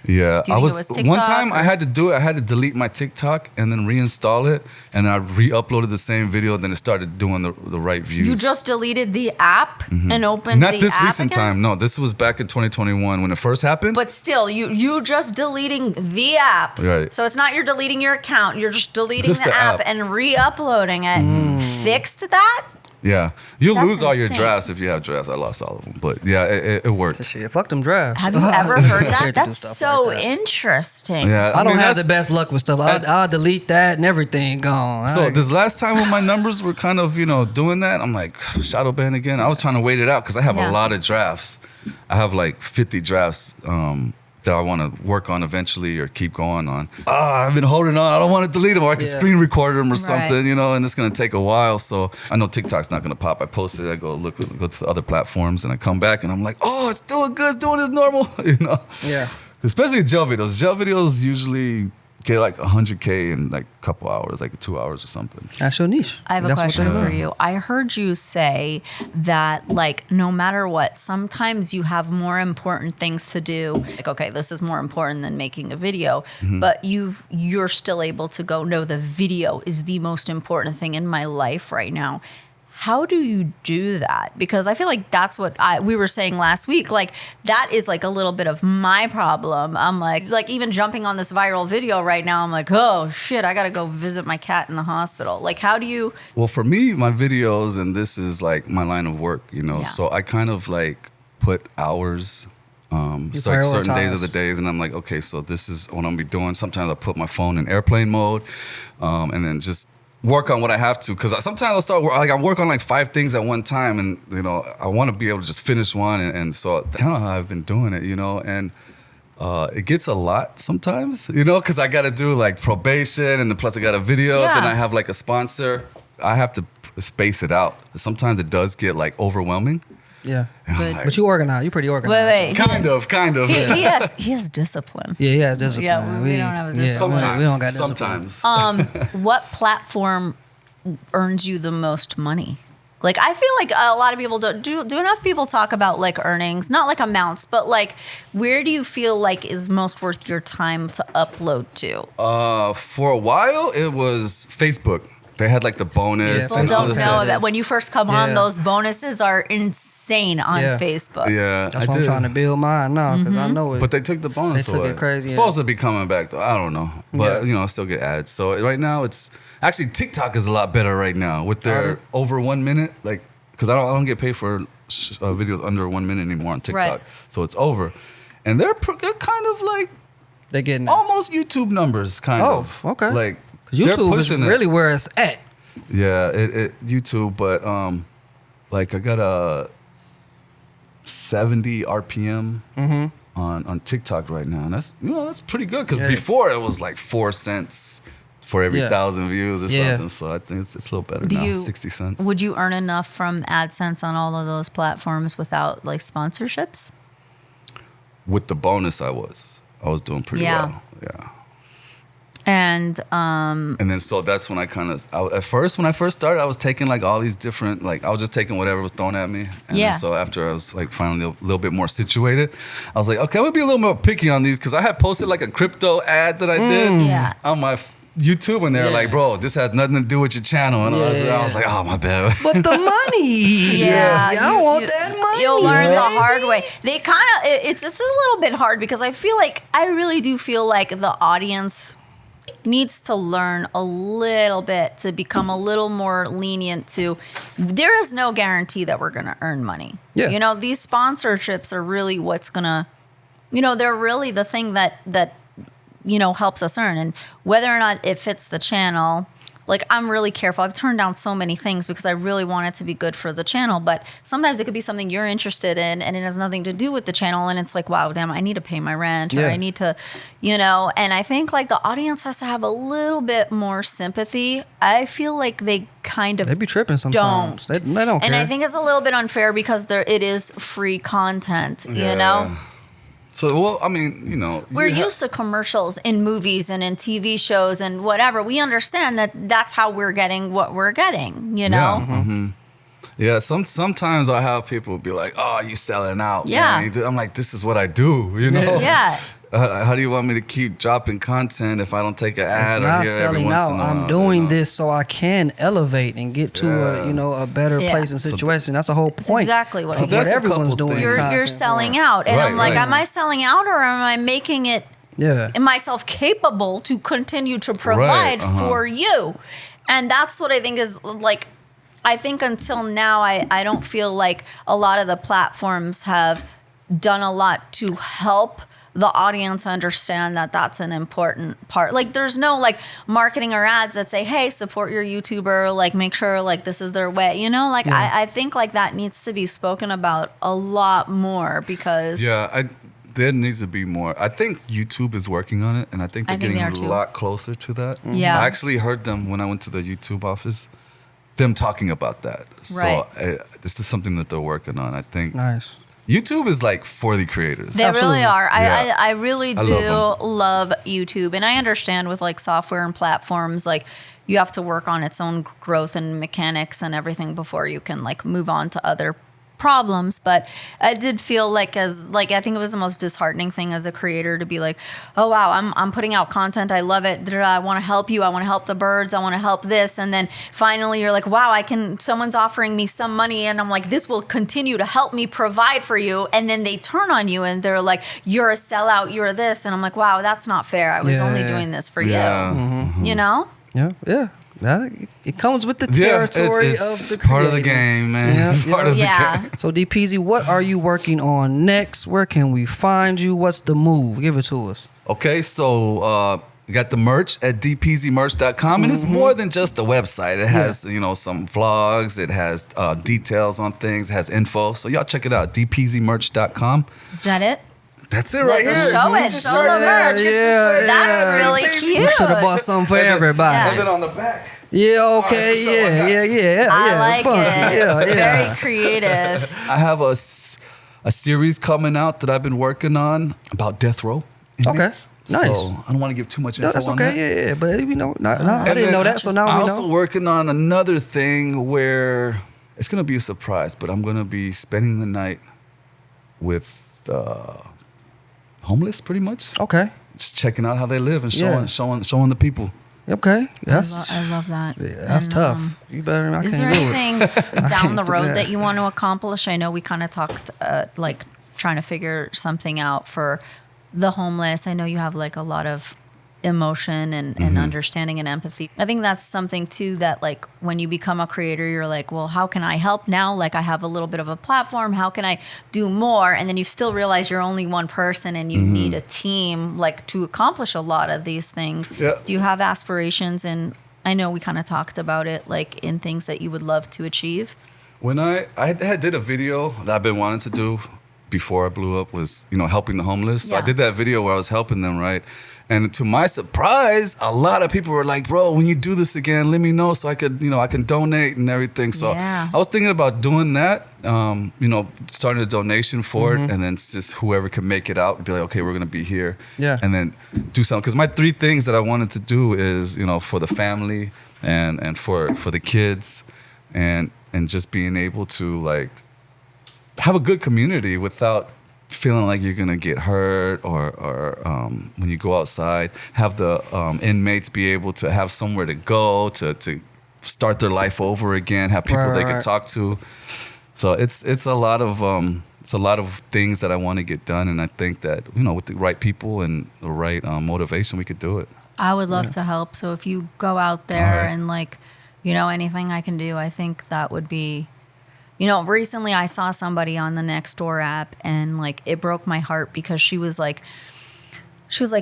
Yeah, Do you think it was TikTok, one time or? I had to do it. I had to delete my TikTok and then reinstall it, and then I re-uploaded the same video. Then it started doing the right views. You just deleted the app and opened Not the this app recent again? time. No, this was back in 2021 when it first happened. But still, you just deleting the app. Right. So it's not you're deleting your account. You're just deleting Just the app app. and re-uploading it. Fixed that? Yeah, you'll That's lose all your insane. drafts if you have drafts. I lost all of them, but yeah, it worked. shit. Fuck them drafts. Have you ever heard that? Scared to do That's stuff so like that. interesting. Yeah, I don't mean, have that's- the best luck with stuff. I'll delete that and everything gone. So this last time when my numbers were kind of, doing that, I'm like, shadow ban again. I was trying to wait it out because I have Yeah. a lot of drafts. I have like 50 drafts that I want to work on eventually or keep going on. I've been holding on. I don't want to delete them, or I can screen record them or something, and it's going to take a while. So I know TikTok's not going to pop. I posted it. I go to the other platforms, and I come back, and I'm like, oh, it's doing good. It's doing as normal, Yeah. Especially jail videos. Jail videos usually get like 100K in like a couple hours, like 2 hours or something. That's your niche. I have a That's what question they for love. you. I heard you say that, like, no matter what, sometimes you have more important things to do. Like, okay, this is more important than making a video, but you're still able to go, no, the video is the most important thing in my life right now. how do you do that? Because I feel like that's what we were saying last week. Like that is like a little bit of my problem. I'm like even jumping on this viral video right now, I'm like, oh shit, I got to go visit my cat in the hospital. Like how do you? Well, for me, my videos, and this is like my line of work, so I kind of like put hours, certain days of the days, and I'm like, okay, so this is what I'm gonna be doing. Sometimes I put my phone in airplane mode, and then just work on what I have to, because sometimes I'll start I work on like 5 things at one time, and I want to be able to just finish one, and so that's kind of how I've been doing it, and it gets a lot sometimes, because I got to do like probation, and then plus I got a video, then I have like a sponsor. I have to space it out. Sometimes it does get like overwhelming. Yeah, but you organize. You're pretty organized. Wait. Kind of. He has discipline. Yeah, he has discipline. Yeah, we don't have a discipline. Sometimes. We don't got discipline. Sometimes. What platform earns you the most money? Like, I feel like a lot of people do enough people talk about like earnings, not like amounts, but like where do you feel like is most worth your time to upload to? For a while, it was Facebook. They had like the bonus. People don't know that when you first come on, those bonuses are insane on Facebook. Yeah, that's why I'm trying to build mine now, because I know it. But they took the bonus away. They took it crazy. It's supposed to be coming back though. I don't know, but I still get ads. So right now it's actually TikTok is a lot better right now with their over 1 minute, like because I don't get paid for videos under 1 minute anymore on TikTok. Right. So it's over, and they're kind of like they're getting almost YouTube numbers, kind of. Oh, okay. Like YouTube is really where it's at. Yeah, it YouTube, but like I got a 70 RPM on TikTok right now, and that's pretty good, because before it was like 4 cents for every 1,000 views or something. So I think it's a little better now, 60 cents. Would you earn enough from AdSense on all of those platforms without like sponsorships? With the bonus, I was doing pretty well. Yeah. And then so that's when I kind of at first, when I first started, I was taking like all these different, like I was just taking whatever was thrown at me. And then so after I was like finally a little bit more situated, I was like, okay, I'm gonna be a little more picky on these, because I had posted like a crypto ad that I did on my YouTube, and they're like, bro, this has nothing to do with your channel, and I was like, oh, my bad. But the money, I want that money. You'll learn the hard way. They kind of it's a little bit hard, because I really do feel like the audience needs to learn a little bit to become a little more lenient to, there is no guarantee that we're going to earn money. Yeah. These sponsorships are really what's going to, they're really the thing that helps us earn. And whether or not it fits the channel, like I'm really careful. I've turned down so many things because I really want it to be good for the channel. But sometimes it could be something you're interested in and it has nothing to do with the channel. And it's like, wow, damn, I need to pay my rent or I need to, and I think like the audience has to have a little bit more sympathy. I feel like they be tripping sometimes. They don't care. And I think it's a little bit unfair because it is free content, you know? So, well, I mean, we're used to commercials in movies and in TV shows and whatever. We understand that that's how we're getting what we're getting, Yeah. Mm-hmm. Yeah, sometimes I have people be like, "Oh, you selling out?" Yeah, man. I'm like, "This is what I do," Yeah. How do you want me to keep dropping content if I don't take an ad or hear every once in a while? I'm doing this so I can elevate and get to a better place and situation. That's the whole point. Exactly what everyone's doing. You're selling out, and I'm like, am I selling out or am I making it? Am myself capable to continue to provide for you? And that's what I think is like. I think until now, I don't feel like a lot of the platforms have done a lot to help the audience understand that that's an important part. Like there's no like marketing or ads that say, hey, support your YouTuber, like make sure like this is their way, I think like that needs to be spoken about a lot more because there needs to be more. I think YouTube is working on it, and I think they're getting a lot closer to that. Yeah. I actually heard them when I went to the YouTube office, them talking about that. Right. So this is something that they're working on, I think. Nice. YouTube is like for the creators. They really are. I really do love YouTube. And I understand with like software and platforms, like you have to work on its own growth and mechanics and everything before you can like move on to other problems, but I did feel like I think it was the most disheartening thing as a creator to be like, oh wow, I'm putting out content, I love it, I want to help you, I want to help the birds, I want to help this, and then finally you're like, wow, someone's offering me some money, and I'm like, this will continue to help me provide for you, and then they turn on you and they're like, you're a sellout, you're this, and I'm like, wow, that's not fair. I was only doing this for you. You know? Yeah. It comes with the territory it's of the part of the creator. game, man. It's part of the game. So Dpeezy, what are you working on next? Where can we find you? What's the move? Give it to us. Okay, so we got the merch at dpeezymerch.com, and it's more than just a website. It has some vlogs, it has details on things, it has info. So y'all check it out, dpeezymerch.com. Is that it? That's it right here. Show it. Show the merch. That's really cute. We should have bought something for everybody. And then on the back. Yeah, okay, yeah. I like fun. it. Yeah. Very creative. I have a series coming out that I've been working on about death row inmates. Okay, nice. So I don't want to give too much info That's on okay, that. yeah. But I didn't know that, so now I'm we know. also working on another thing where it's going to be a surprise, but I'm going to be spending the night with homeless, pretty much. Okay. Just checking out how they live and showing the people. Okay. I love that. Yeah, that's tough. You better. I Is can't there do it. anything down the road Yeah. that you want to accomplish? I know we kind of talked like trying to figure something out for the homeless. I know you have like a lot of emotion and understanding and empathy. I think that's something too that like when you become a creator, you're like, well, how can I help now? Like I have a little bit of a platform. How can I do more? And then you still realize you're only one person and you need a team like to accomplish a lot of these things. Yeah. Do you have aspirations? And I know we kind of talked about it, like in things that you would love to achieve. When I did a video that I've been wanting to do before I blew up was, helping the homeless. So I did that video where I was helping them, right? And to my surprise, a lot of people were like, bro, when you do this again, let me know so I could, I can donate and everything. So I was thinking about doing that, starting a donation for it, and then just whoever can make it out, be like, okay, we're going to be here. Yeah. And then do something. Because my 3 things that I wanted to do is, for the family and for the kids and just being able to, like, have a good community without feeling like you're gonna get hurt or when you go outside, have the inmates be able to have somewhere to go to start their life over again, have people they can talk to. So it's a lot of things that I want to get done, and I think that with the right people and the right motivation, we could do it. I would love to help. So if you go out there and like, anything I can do, I think that would be. Recently I saw somebody on the Nextdoor app and like it broke my heart because she was like,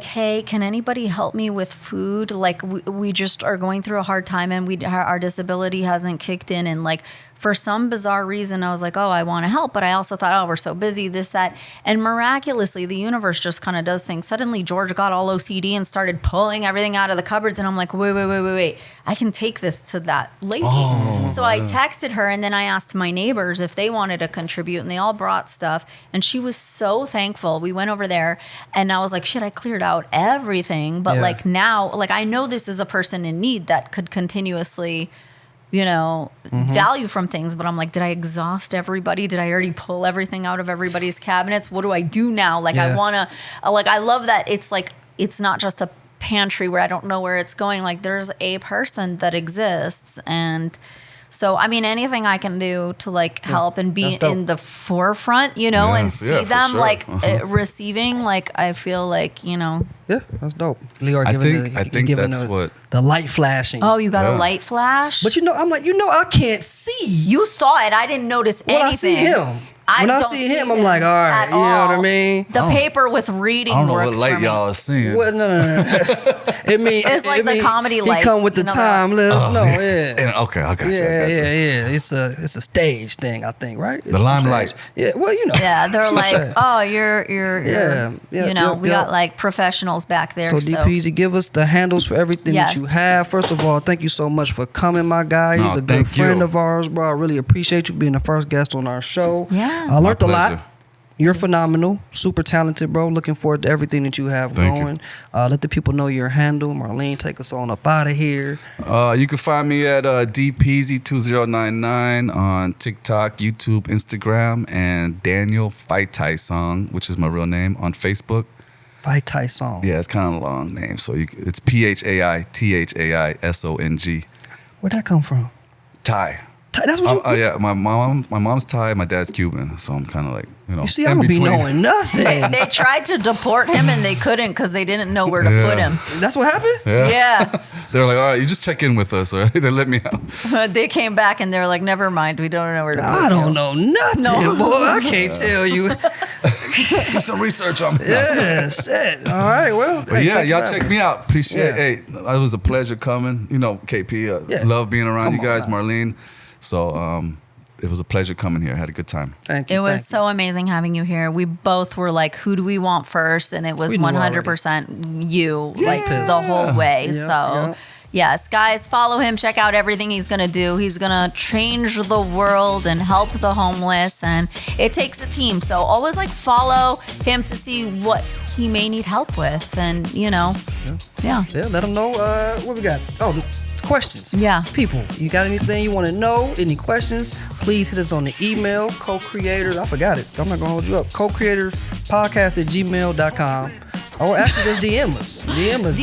hey, can anybody help me with food? Like we just are going through a hard time and our disability hasn't kicked in. And like for some bizarre reason, I was like, oh, I want to help. But I also thought, oh, we're so busy, this, that. And miraculously, the universe just kind of does things. Suddenly, George got all OCD and started pulling everything out of the cupboards. And I'm like, wait. I can take this to that lady. So I texted her and then I asked my neighbors if they wanted to contribute. And they all brought stuff. And she was so thankful. We went over there and I was like, shit, I cleared out everything. But like now, like I know this is a person in need that could continuously value from things, but I'm like, did I exhaust everybody? Did I already pull everything out of everybody's cabinets? What do I do now? Like, I want to, I love that it's like, it's not just a pantry where I don't know where it's going. Like, there's a person that exists. And so, I mean, anything I can do to like help and be in the forefront, and see them like receiving, like, I feel like, Yeah, that's dope. Leor I think that's what the light flashing. Oh, you got a light flash? But I'm like, I can't see. You saw it. I didn't notice anything. I see him. When I see him, I'm like, all right, you know what I mean? The paper with reading I don't know works what light for me. y'all are seeing. Well, no. It's like the comedy light. He come with the time. Okay, I got you. Yeah. It's a stage thing, I think, right? The limelight. Yeah, well, Yeah, they're like, oh, you're we got like professionals back there. So Dpeezy, give us the handles for everything that you have. First of all, thank you so much for coming, my guy. He's a good friend of ours, bro. I really appreciate you being the first guest on our show. Yeah. I learned a lot. You're phenomenal, super talented, bro. Looking forward to everything that you have going. Let the people know your handle. Marlene, take us on up out of here. You can find me at Dpeezy2099 on TikTok, YouTube, Instagram, and Daniel Phaithaisong, which is my real name, on Facebook. Phaithaisong. Yeah, it's kind of a long name, so it's Phaithaisong. Where'd that come from? Thai. That's what you. Yeah, my mom's Thai, my dad's Cuban, so I'm kind of like, You see, I don't be knowing nothing. They tried to deport him and they couldn't because they didn't know where to put him. That's what happened? Yeah. They're like, all right, you just check in with us, all right? They let me out. They came back and they were like, never mind, we don't know where to put you. I don't know nothing, boy. I can't tell you. Do some research on me. Yeah, shit. All right, well. But yeah, y'all check me out. Appreciate it. Hey, it was a pleasure coming. You know, KP, love being around you guys, Marlene. So it was a pleasure coming here. I had a good time. Thank you. It was so amazing having you here. We both were like, who do we want first? And it was 100% you, like the whole way. Yes, guys, follow him. Check out everything he's going to do. He's going to change the world and help the homeless. And it takes a team. So always like follow him to see what he may need help with. And, Yeah, let him know what we got. Oh, questions. Yeah. People, you got anything you want to know? Any questions? Please hit us on the email, co-creators. I forgot it. I'm not going to hold you up. co-creatorspodcast@gmail.com. Or actually just DM us. DM us.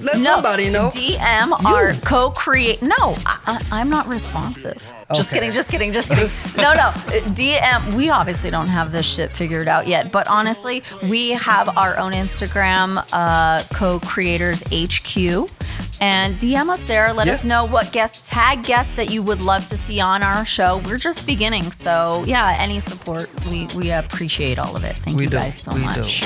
Let somebody know. DM our co-create. No, I'm not responsive. Just kidding. No. DM. We obviously don't have this shit figured out yet, but honestly, we have our own Instagram, co-creators HQ. And DM us there. Let us know what tag guests that you would love to see on our show. We're just beginning. So, any support, we appreciate all of it. Thank you guys so much.